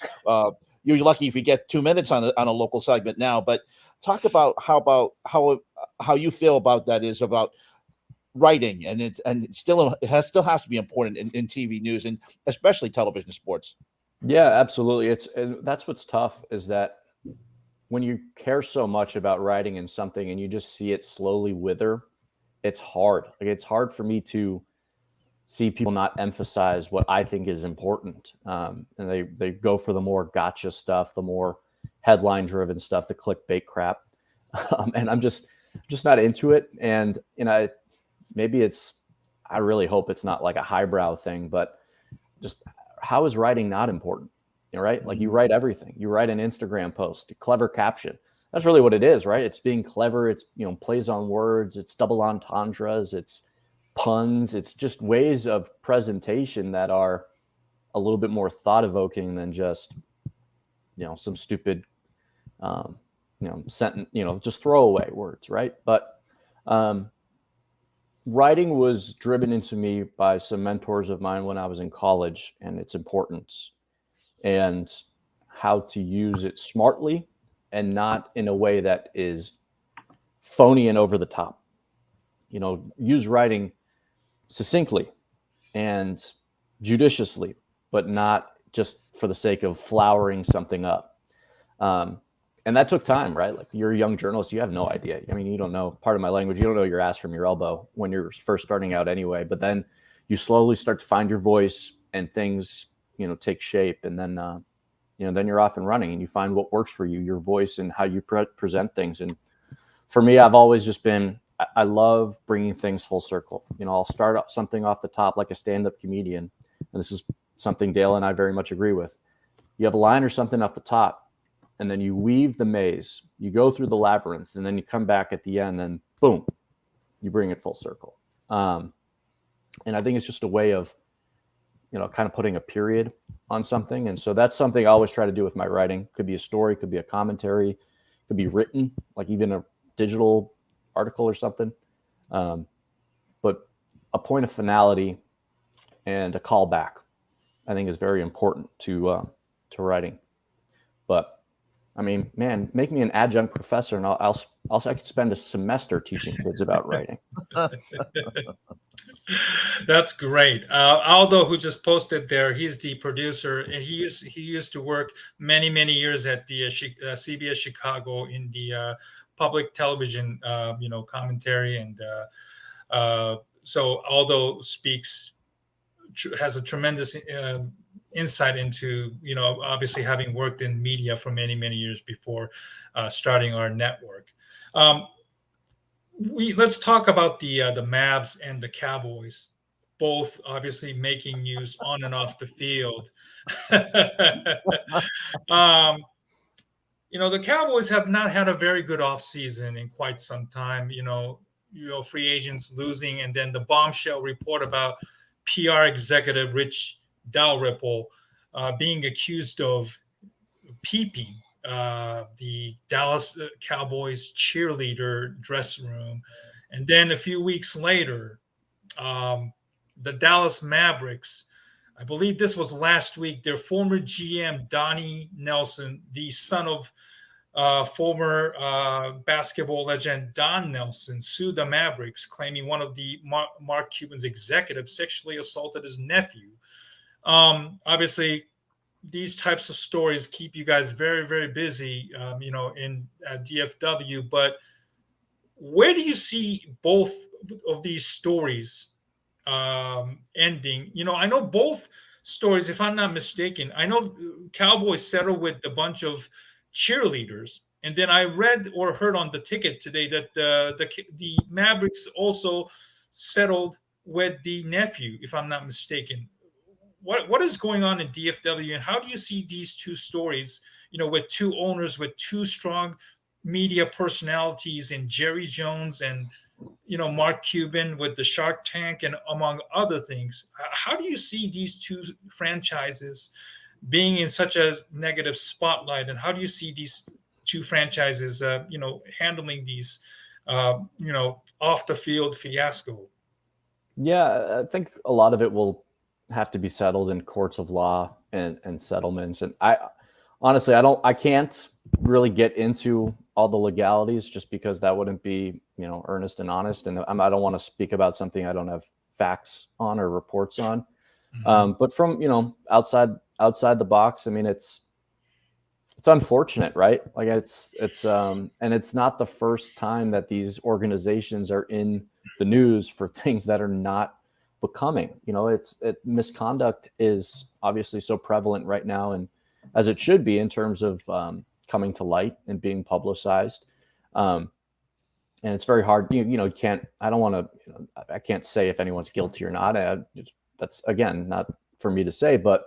You're lucky if you get 2 minutes on a local segment now. But talk about how you feel about that, is about writing, and it still has to be important in TV news, and especially television sports. Yeah, absolutely. That's what's tough, is that when you care so much about writing in something and you just see it slowly wither, it's hard. Like, it's hard for me to see people not emphasize what I think is important. And they go for the more gotcha stuff, the more headline driven stuff, the clickbait crap. And I'm just not into it. And, maybe I really hope it's not like a highbrow thing, but just, how is writing not important? Right? Like, you write everything. You write an Instagram post, a clever caption. That's really what it is, right? It's being clever. It's, plays on words. It's double entendres. It's puns. It's just ways of presentation that are a little bit more thought evoking than just, some stupid, sentence, just throwaway words, right? But writing was driven into me by some mentors of mine when I was in college, and its importance, and how to use it smartly and not in a way that is phony and over the top. Use writing succinctly and judiciously, but not just for the sake of flowering something up. And that took time, right? Like, you're a young journalist, you have no idea. I mean, you don't know, part of my language, you don't know your ass from your elbow when you're first starting out anyway. But then you slowly start to find your voice, and things, take shape. And then, then you're off and running, and you find what works for you, your voice, and how you present things. And for me, I've always just been, I love bringing things full circle. I'll start something off the top like a stand-up comedian. And this is something Dale and I very much agree with. You have a line or something off the top, and then you weave the maze, you go through the labyrinth, and then you come back at the end, and boom, you bring it full circle. And I think it's just a way of, kind of putting a period on something. And so that's something I always try to do with my writing. Could be a story, could be a commentary, could be written, like even a digital article or something. But a point of finality and a callback, I think, is very important to writing. But I mean, man, make me an adjunct professor, and I could spend a semester teaching kids about writing. That's great. Aldo, who just posted there, he's the producer, and he used to work many years at the CBS Chicago in the public television, commentary, and so Aldo has a tremendous insight into, obviously having worked in media for many, many years before starting our network. Let's talk about the Mavs and the Cowboys, both obviously making news on and off the field. The Cowboys have not had a very good offseason in quite some time. Free agents losing, and then the bombshell report about PR executive Rich Dalrymple being accused of peeping the Dallas Cowboys cheerleader dressing room. And then a few weeks later, the Dallas Mavericks, I believe this was last week, their former GM, Donnie Nelson, the son of former basketball legend Don Nelson, sued the Mavericks, claiming one of the Mark Cuban's executives sexually assaulted his nephew. Obviously, these types of stories keep you guys very, very busy, in DFW. But where do you see both of these stories ending? I know both stories, if I'm not mistaken. I know Cowboys settled with a bunch of cheerleaders, and then I read or heard on the ticket today that the Mavericks also settled with the nephew, if I'm not mistaken. What is going on in DFW, and how do you see these two stories, with two owners with two strong media personalities, and Jerry Jones and Mark Cuban with the Shark Tank, and among other things? How do you see these two franchises being in such a negative spotlight, and how do you see these two franchises handling these off the field fiasco? Yeah, I think a lot of it will have to be settled in courts of law and settlements. And I can't really get into all the legalities, just because that wouldn't be, earnest and honest. And I don't want to speak about something I don't have facts on or reports on. Mm-hmm. But from, outside the box, I mean, it's unfortunate, right? Like and it's not the first time that these organizations are in the news for things that are not becoming. Misconduct is obviously so prevalent right now, and as it should be, in terms of coming to light and being publicized. And it's very hard. You can't. I don't want to. I can't say if anyone's guilty or not. That's again not for me to say. But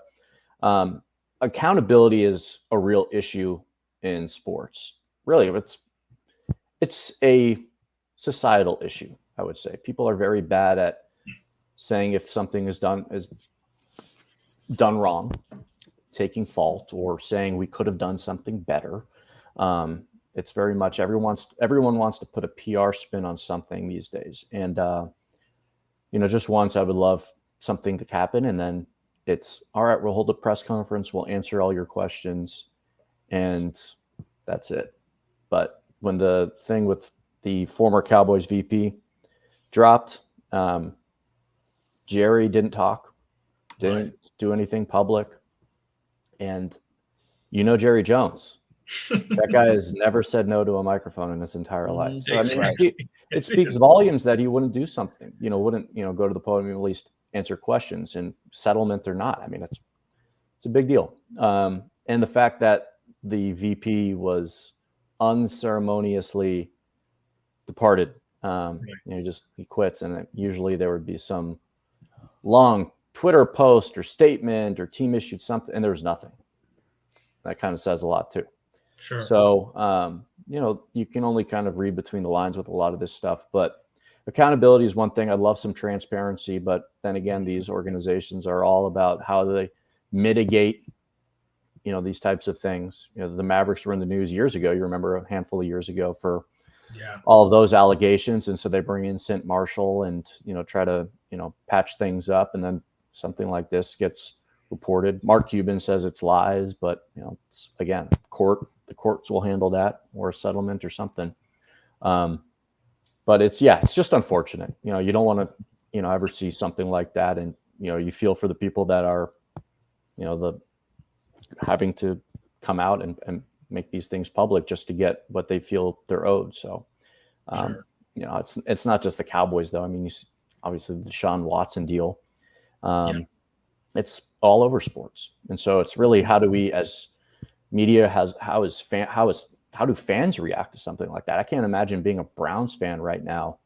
accountability is a real issue in sports. Really, it's a societal issue, I would say. People are very bad at saying if something is done wrong, taking fault, or saying we could have done something better. It's very much everyone wants to put a PR spin on something these days. And just once, I would love something to happen, and then it's all right. We'll hold a press conference. We'll answer all your questions, and that's it. But when the thing with the former Cowboys VP dropped, Jerry didn't talk, didn't do anything public. And Jerry Jones, that guy has never said no to a microphone in his entire life. So, it speaks volumes that he wouldn't do something, wouldn't, go to the podium, at least answer questions, and settlement or not. I mean, it's a big deal. And the fact that the VP was unceremoniously departed, he quits. And usually there would be some long Twitter post or statement or team issued something, and there was nothing. That kind of says a lot too. Sure. So, you can only kind of read between the lines with a lot of this stuff, but accountability is one thing. I'd love some transparency, but then again, these organizations are all about how they mitigate, these types of things. The Mavericks were in the news years ago. You remember a handful of years ago for all of those allegations. And so they bring in St. Marshall and, try to, patch things up. And then something like this gets reported. Mark Cuban says it's lies, but, it's, again, the courts will handle that, or a settlement or something. But it's just unfortunate. You don't want to, ever see something like that. And, you feel for the people that are, having to come out and make these things public just to get what they feel they're owed. So, Sure. It's not just the Cowboys though. I mean, obviously the Deshaun Watson deal. it's all over sports. And so it's really, how do we as media how do fans react to something like that? I can't imagine being a Browns fan right now.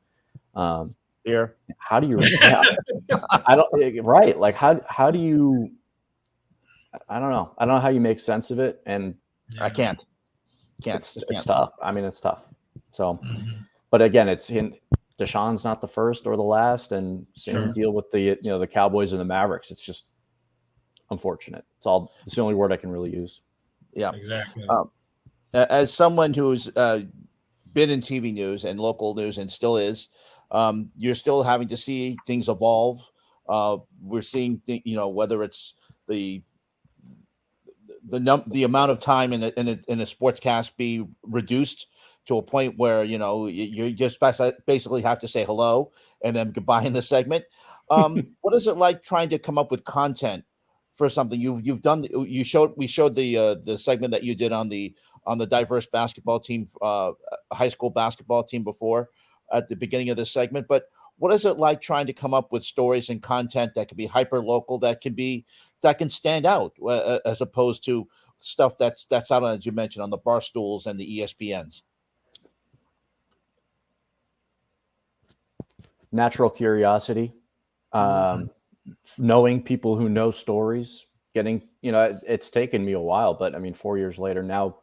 Here, how do you I don't right like how do you I don't know how you make sense of it, and I can't it's tough. I mean, it's tough. So but again, Deshaun's not the first or the last, and same deal with the the Cowboys and the Mavericks. It's just unfortunate. It's the only word I can really use. Yeah, exactly. As someone who's been in TV news and local news and still is, you're still having to see things evolve. We're seeing, whether it's the amount of time in a sportscast be reduced to a point where you just basically have to say hello and then goodbye in the segment. What is it like trying to come up with content for something you've done? We showed the segment that you did on the diverse basketball team, high school basketball team before at the beginning of this segment. But what is it like trying to come up with stories and content that can be hyper local, that can stand out, as opposed to stuff that's out on, as you mentioned, on the Barstools and the ESPNs? Natural curiosity, knowing people who know stories, getting, it's taken me a while, but I mean, 4 years later now,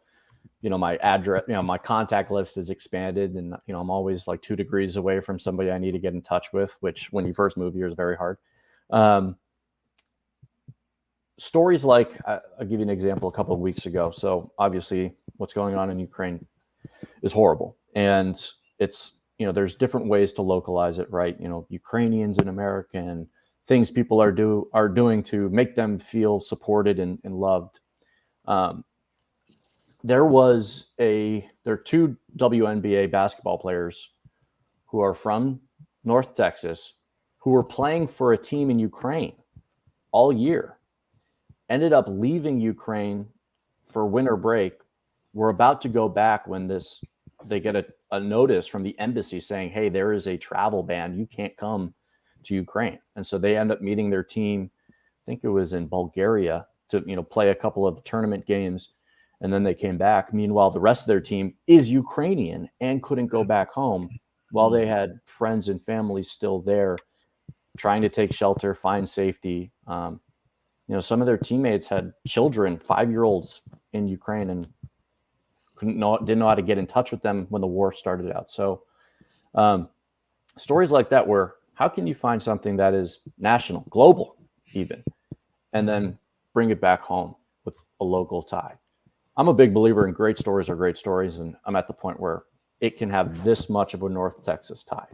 my address, my contact list is expanded, and, I'm always like 2 degrees away from somebody I need to get in touch with, which when you first move here is very hard. Stories like, I'll give you an example. A couple of weeks ago, so obviously what's going on in Ukraine is horrible, and it's, there's different ways to localize it, right? Ukrainians in America, and things people are doing to make them feel supported and loved. There are 2 WNBA basketball players who are from North Texas who were playing for a team in Ukraine all year, ended up leaving Ukraine for winter break. We're about to go back when they get a notice from the embassy saying, hey, there is a travel ban. You can't come to Ukraine. And so they end up meeting their team, I think it was in Bulgaria, to, play a couple of tournament games. And then they came back. Meanwhile, the rest of their team is Ukrainian and couldn't go back home, while they had friends and family still there trying to take shelter, find safety. Some of their teammates had children, 5-year-olds in Ukraine, and didn't know how to get in touch with them when the war started out. So stories like that, where how can you find something that is national, global even, and then bring it back home with a local tie? I'm a big believer in great stories are great stories, and I'm at the point where it can have this much of a North Texas tie,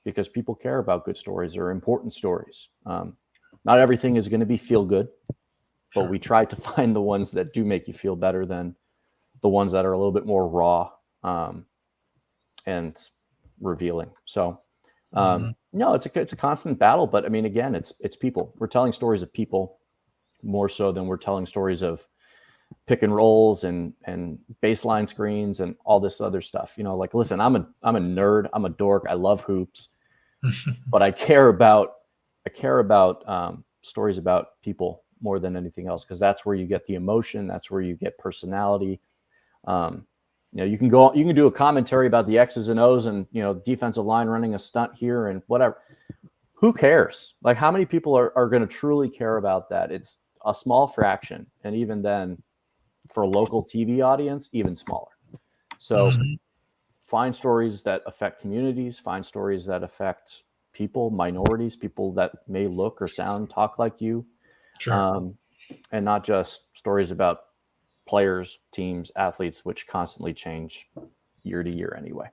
because people care about good stories or important stories. Not everything is going to be feel good, but we try to find the ones that do make you feel better than the ones that are a little bit more raw and revealing. So, no, it's a constant battle, but I mean, again, it's people. We're telling stories of people more so than we're telling stories of pick and rolls and baseline screens and all this other stuff. Like, listen, I'm a nerd. I'm a dork. I love hoops, but I care about stories about people more than anything else, because that's where you get the emotion. That's where you get personality. You can do a commentary about the X's and O's and, defensive line running a stunt here and whatever. Who cares? Like, how many people are going to truly care about that? It's a small fraction. And even then, for a local TV audience, even smaller. So find stories that affect communities, find stories that affect people, minorities, people that may look or sound, talk like you. And not just stories about players, teams, athletes, which constantly change year to year anyway.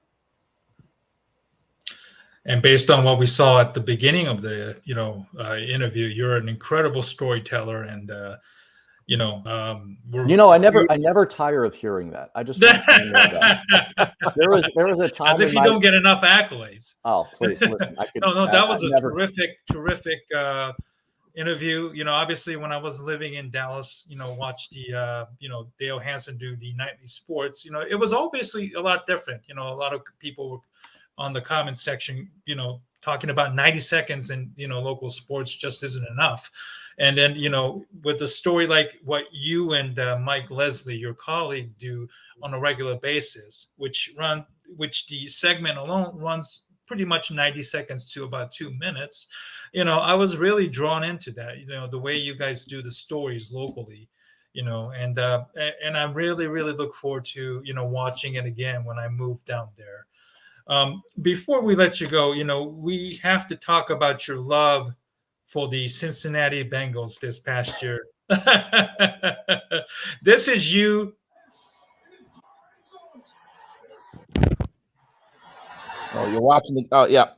And based on what we saw at the beginning of the interview, you're an incredible storyteller, and I never tire of hearing that. I just want to know that. There was a time, as if you don't get enough accolades. Oh, please listen. That was a terrific interview. Obviously, when I was living in Dallas, watched the Dale Hansen do the nightly sports. It was obviously a lot different. A lot of people on the comment section, talking about 90 seconds in, local sports just isn't enough. And then, with a story like what you and Mike Leslie, your colleague, do on a regular basis, which the segment alone runs pretty much 90 seconds to about 2 minutes. I was really drawn into that, the way you guys do the stories locally, and I really, really look forward to, watching it again when I move down there. Before we let you go, we have to talk about your love for the Cincinnati Bengals this past year. This is you. Oh, you're watching the. Oh, yep.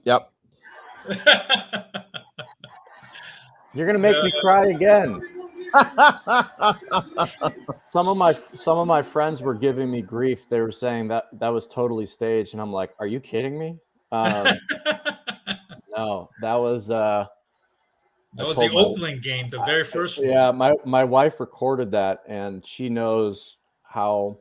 You're gonna make me cry again. Some of my friends were giving me grief. They were saying that was totally staged, and I'm like, "Are you kidding me?" No, that was the opening game, the very first one. Yeah, my wife recorded that, and she knows how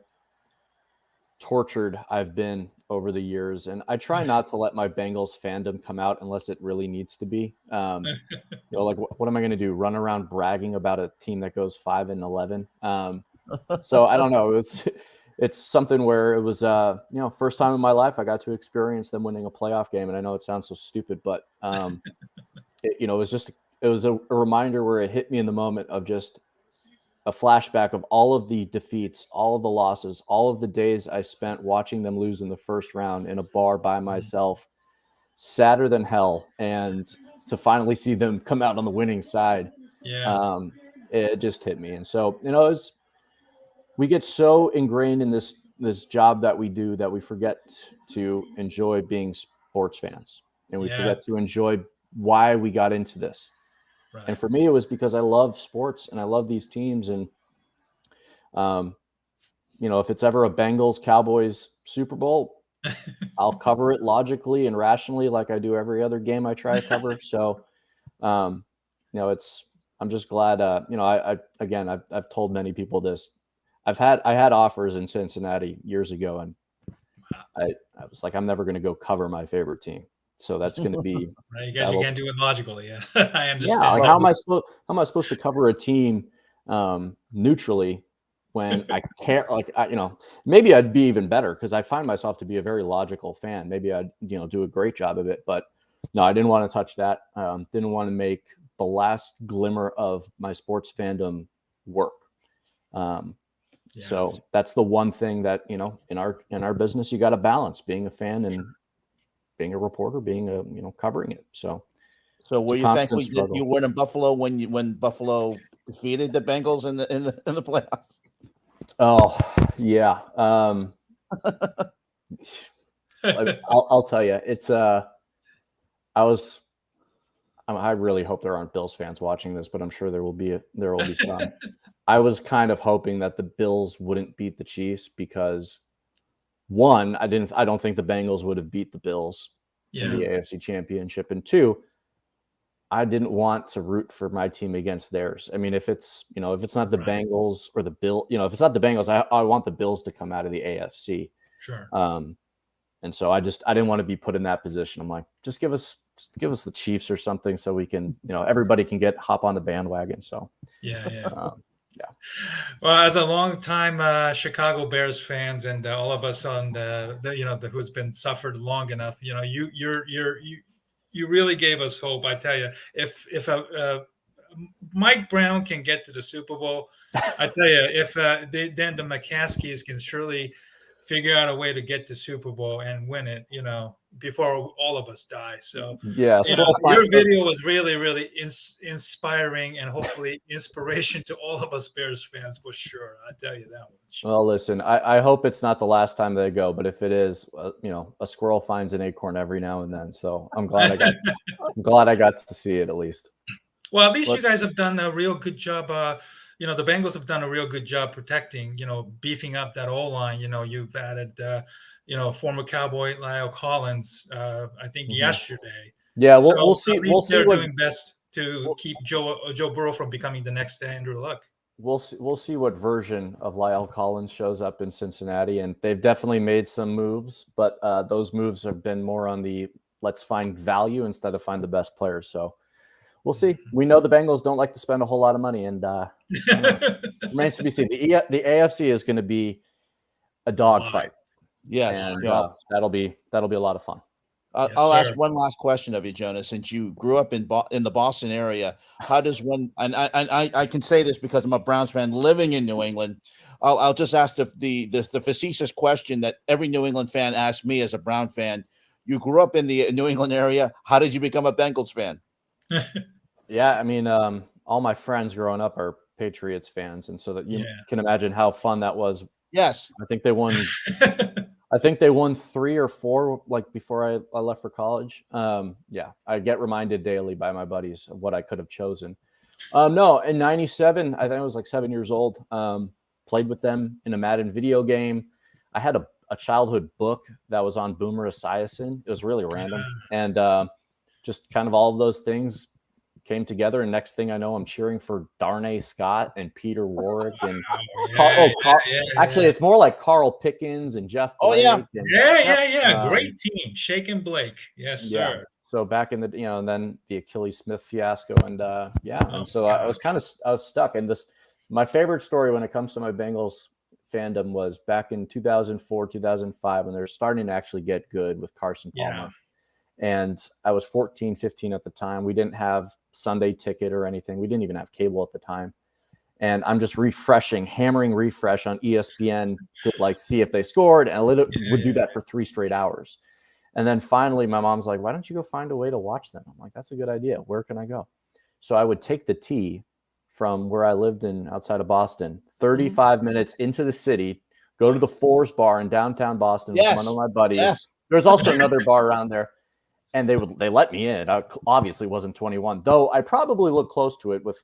tortured I've been over the years, and I try not to let my Bengals fandom come out unless it really needs to be. Like what am I going to do? Run around bragging about a team that goes 5-11? So I don't know. It's something where it was first time in my life I got to experience them winning a playoff game, and I know it sounds so stupid, but it was a reminder where it hit me in the moment of just a flashback of all of the defeats, all of the losses, all of the days I spent watching them lose in the first round in a bar by myself, sadder than hell, and to finally see them come out on the winning side. Yeah. It just hit me. And so, we get so ingrained in this job that we do that we forget to enjoy being sports fans, and we forget to enjoy why we got into this. Right. And for me, it was because I love sports and I love these teams. And, if it's ever a Bengals Cowboys Super Bowl, I'll cover it logically and rationally like I do every other game I try to cover. So, I'm just glad, I've told many people this. I had offers in Cincinnati years ago, and I was like, I'm never going to go cover my favorite team. So that's going to be right. You guys, you can't do it logically. Yeah, I understand. Yeah, like how am I supposed to cover a team neutrally when I can't? Like, maybe I'd be even better because I find myself to be a very logical fan. Maybe I'd do a great job of it. But no, I didn't want to touch that. Didn't want to make the last glimmer of my sports fandom work. So that's the one thing that in our business you got to balance: being a fan and being a reporter, being covering it. So were you thankful that you weren't in Buffalo when Buffalo defeated the Bengals in the playoffs? Oh yeah. I'll tell you, it's I really hope there aren't Bills fans watching this, but I'm sure there will be some. I was kind of hoping that the Bills wouldn't beat the Chiefs because one, I don't think the Bengals would have beat the Bills in the AFC Championship, and two, I didn't want to root for my team against theirs. I mean, if it's not the Bengals or the Bill, if it's not the Bengals, I want the Bills to come out of the AFC. Sure. And so I didn't want to be put in that position. I'm like, just give us the Chiefs or something so we can, everybody can hop on the bandwagon. So yeah. Well, as a long-time Chicago Bears fans and all of us on the who's been suffered long enough, you really gave us hope. I tell you, if Mike Brown can get to the Super Bowl, I tell you, if then the McCaskies can surely figure out a way to get to Super Bowl and win it, before all of us die. So yeah, your video was really, really inspiring and hopefully inspiration to all of us Bears fans for sure. I tell you that much. Well, listen, I hope it's not the last time they go, but if it is, a squirrel finds an acorn every now and then. So I'm glad I got to see it at least. Well, at least you guys have done a real good job. The Bengals have done a real good job protecting, beefing up that O-line. You've added, former Cowboy Lyle Collins, I think yesterday. Yeah, we'll see. At least they're doing best to keep Joe Burrow from becoming the next Andrew Luck. we'll see what version of Lyle Collins shows up in Cincinnati, and they've definitely made some moves, but those moves have been more on the let's find value instead of find the best players. So we'll see. We know the Bengals don't like to spend a whole lot of money, and remains to be seen. The AFC is going to be a dogfight. Yes, and that'll be a lot of fun. I'll ask one last question of you, Jonah. Since you grew up in the Boston area, how does one? And I can say this because I'm a Browns fan living in New England. I'll just ask the facetious question that every New England fan asks me as a Brown fan. You grew up in the New England area. How did you become a Bengals fan? Yeah, I mean, all my friends growing up are Patriots fans, and so that you can imagine how fun that was. Yes, I think they won. I think they won 3 or 4 like before I left for college. I get reminded daily by my buddies of what I could have chosen. No, in '97, I think I was like 7 years old. Played with them in a Madden video game. I had a childhood book that was on Boomer Esiason. It was really random, and just kind of all of those things came together, and next thing I know, I'm cheering for Darnay Scott and Peter Warwick and actually, it's more like Carl Pickens and Jeff. Blake Great team, Shake and Blake. Yes, sir. So back in the and then the Achilles Smith fiasco, and I was stuck. And my favorite story when it comes to my Bengals fandom was back in 2004, 2005 when they're starting to actually get good with Carson Palmer. Yeah. And I was 14, 15 at the time. We didn't have Sunday Ticket or anything. We didn't even have cable at the time. And I'm just hammering refresh on ESPN to like see if they scored. And I would do that for 3 straight hours. And then finally, my mom's like, why don't you go find a way to watch them? I'm like, that's a good idea. Where can I go? So I would take the T from where I lived outside of Boston, 35 minutes into the city, go to the Fours bar in downtown Boston with one of my buddies. Yes. There's also another bar around there. And they let me in. I obviously wasn't 21, though I probably looked close to it with,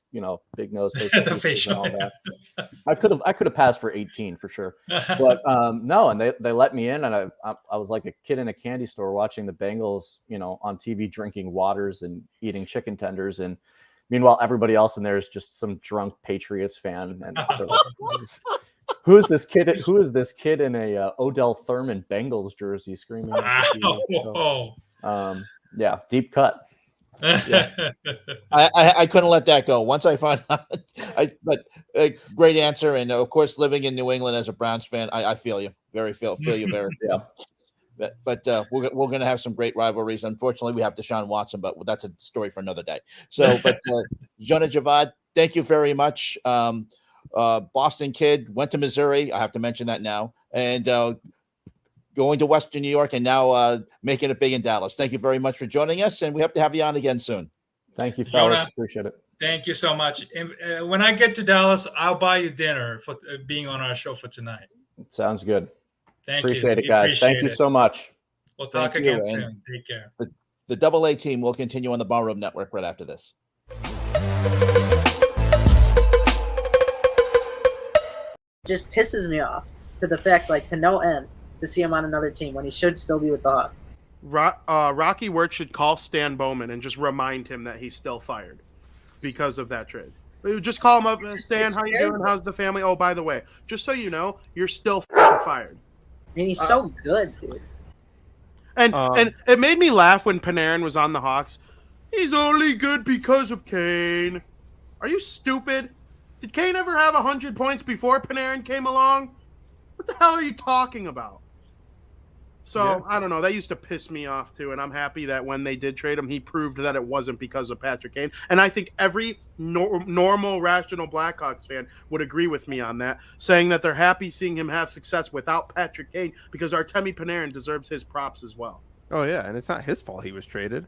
big nose, facial and all that. I could have passed for 18 for sure. But no, and they let me in, and I was like a kid in a candy store watching the Bengals, on TV, drinking waters and eating chicken tenders. And meanwhile, everybody else in there is just some drunk Patriots fan. And they're like, who is this kid in a Odell Thurman Bengals jersey screaming? Deep cut. I couldn't let that go. Once I found out, great answer. And of course, living in New England as a Browns fan, I feel you. Feel you very. Yeah. But we're going to have some great rivalries. Unfortunately, we have Deshaun Watson, but that's a story for another day. So, but Jonah Javad, thank you very much. Boston kid, went to Missouri. I have to mention that now. And going to Western New York and now making it big in Dallas. Thank you very much for joining us, and we hope to have you on again soon. Thank you, fellas. Appreciate it. Thank you so much. And when I get to Dallas, I'll buy you dinner for being on our show for tonight. Sounds good. Appreciate it, guys. Thank you so much. We'll talk again soon. Take care. The AA team will continue on the Barroom Network right after this. Just pisses me off to the fact, to no end, to see him on another team when he should still be with the Hawks. Rocky Wirtz should call Stan Bowman and just remind him that he's still fired because of that trade. Just call him up, Stan, how you doing? How's the family? Oh, by the way, just so you know, you're still fired. I mean, he's so good, dude. And it made me laugh when Panarin was on the Hawks. He's only good because of Kane. Are you stupid? Did Kane ever have 100 points before Panarin came along? What the hell are you talking about? So, I don't know. That used to piss me off, too. And I'm happy that when they did trade him, he proved that it wasn't because of Patrick Kane. And I think every normal, rational Blackhawks fan would agree with me on that, saying that they're happy seeing him have success without Patrick Kane because Artemi Panarin deserves his props as well. Oh, yeah. And it's not his fault he was traded.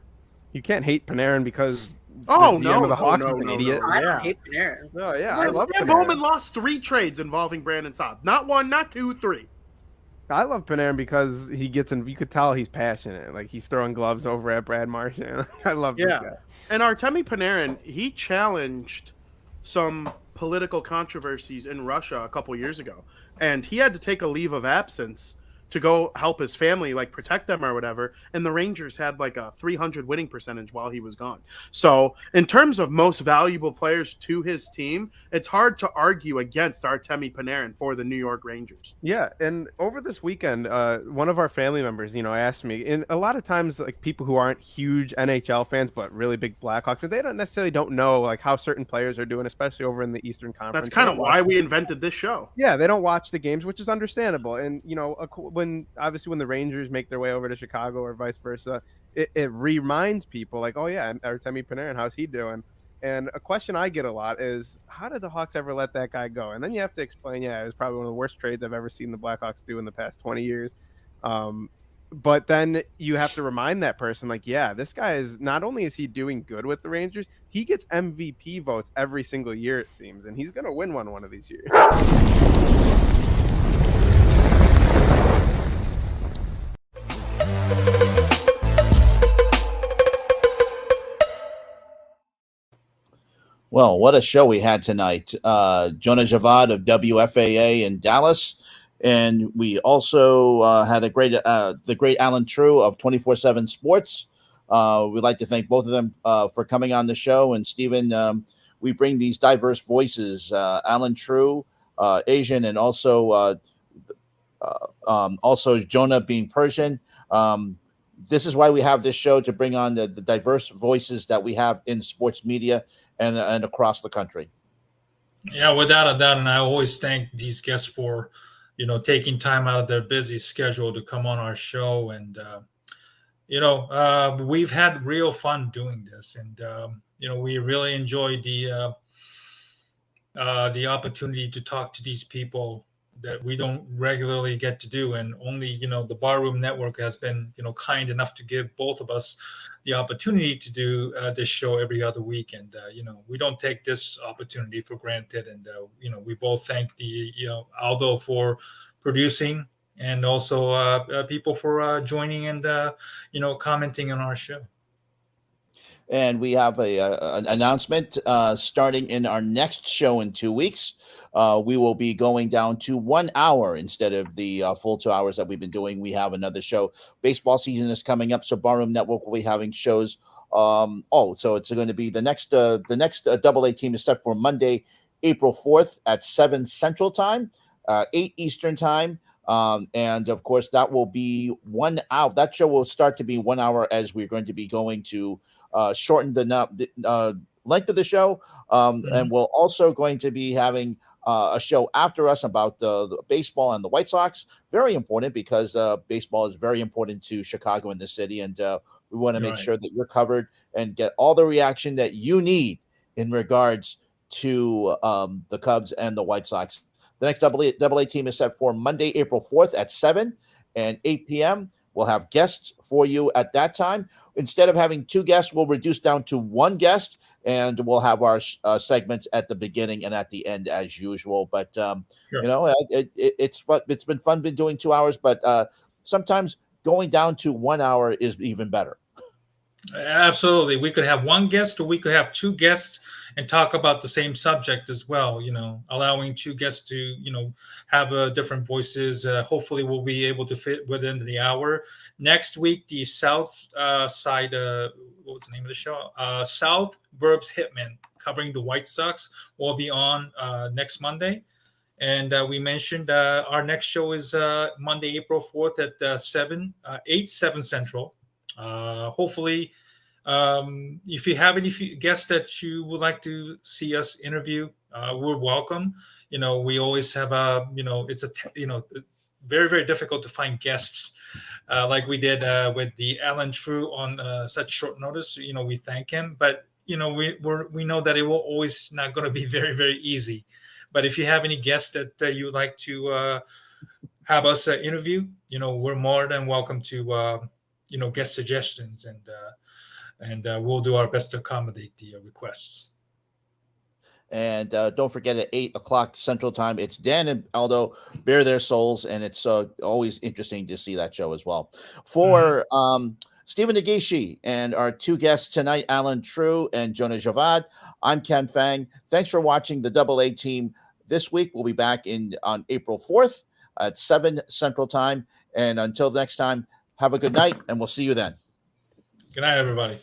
You can't hate Panarin because the Hawks is an idiot. I don't hate Panarin. Oh, yeah. I love Panarin. Bowman lost 3 trades involving Brandon Saad. Not 1, not 2, 3. I love Panarin because he gets in. You could tell he's passionate. Like he's throwing gloves over at Brad Marchand. I love this guy. And Artemi Panarin, he challenged some political controversies in Russia a couple years ago, and he had to take a leave of absence to go help his family, like protect them or whatever. And the Rangers had like a 300 winning percentage while he was gone. So in terms of most valuable players to his team, it's hard to argue against Artemi Panarin for the New York Rangers. Yeah, and over this weekend, one of our family members, asked me, and a lot of times, like people who aren't huge NHL fans but really big Blackhawks fans, they don't know like how certain players are doing, especially over in the Eastern Conference. That's kind of why we invented this show. Yeah, they don't watch the games, which is understandable. And when the Rangers make their way over to Chicago or vice versa, it reminds people like, oh yeah, Artemi Panarin, how's he doing? And a question I get a lot is, how did the Hawks ever let that guy go? And then you have to explain, it was probably one of the worst trades I've ever seen the Blackhawks do in the past 20 years. But then you have to remind that person, like, yeah, this guy is, not only is he doing good with the Rangers, he gets MVP votes every single year, it seems, and he's going to win one of these years. Well, what a show we had tonight. Jonah Javad of WFAA in Dallas. And we also had the great Allen Trieu of 24/7 Sports. We'd like to thank both of them for coming on the show. And Stephen, we bring these diverse voices, Allen Trieu, Asian, and also Jonah being Persian. This is why we have this show, to bring on the diverse voices that we have in sports media and across the country. Yeah, without a doubt. And I always thank these guests for, taking time out of their busy schedule to come on our show. And, we've had real fun doing this. And, we really enjoyed the opportunity to talk to these people that we don't regularly get to do. And only, the Barroom Network has been, kind enough to give both of us the opportunity to do this show every other week. And, we don't take this opportunity for granted. And, we both thank Aldo for producing, and also people for joining and, commenting on our show. And we have an announcement starting in our next show in 2 weeks. We will be going down to 1 hour instead of the full 2 hours that we've been doing. We have another show. Baseball season is coming up, so Barroom Network will be having shows. So it's going to be the next AA team is set for Monday, April 4th at 7 Central Time, 8 Eastern Time. And of course, that will be 1 hour. That show will start to be 1 hour, as we're going to be going to shorten the length of the show. And we're also going to be having a show after us about the baseball and the White Sox. Very important, because baseball is very important to Chicago and the city. And we want to make sure that you're covered and get all the reaction that you need in regards to the Cubs and the White Sox. The next AA team is set for Monday, April 4th at 7 and 8 p.m. We'll have guests for you at that time. Instead of having 2 guests, we'll reduce down to 1 guest, and we'll have our segments at the beginning and at the end as usual. But, it's fun. It's been fun doing 2 hours, but sometimes going down to 1 hour is even better. Absolutely. We could have 1 guest, or we could have 2 guests and talk about the same subject as well, allowing 2 guests to, have different voices. Hopefully we'll be able to fit within the hour. Next week, the South side, what was the name of the show? South Burbs Hitmen, covering the White Sox, will be on next Monday. And we mentioned our next show is Monday, April 4th at 7 Central. Hopefully, if you have any guests that you would like to see us interview, we're welcome. We always have it's very, very difficult to find guests like we did with the Allen Trieu on such short notice. We thank him, but we know that it will always not going to be very, very easy. But if you have any guests that you would like to have us interview, we're more than welcome to guest suggestions, and we'll do our best to accommodate the requests. And don't forget, at 8 o'clock Central Time, it's Dan and Aldo bare their souls, and it's always interesting to see that show as well. For Stephen Nagishi and our 2 guests tonight, Allen Trieu and Jonah Javad, I'm Ken Fang. Thanks for watching the AA team this week. We'll be back on April 4th at 7 Central Time. And until next time, have a good night, and we'll see you then. Good night, everybody.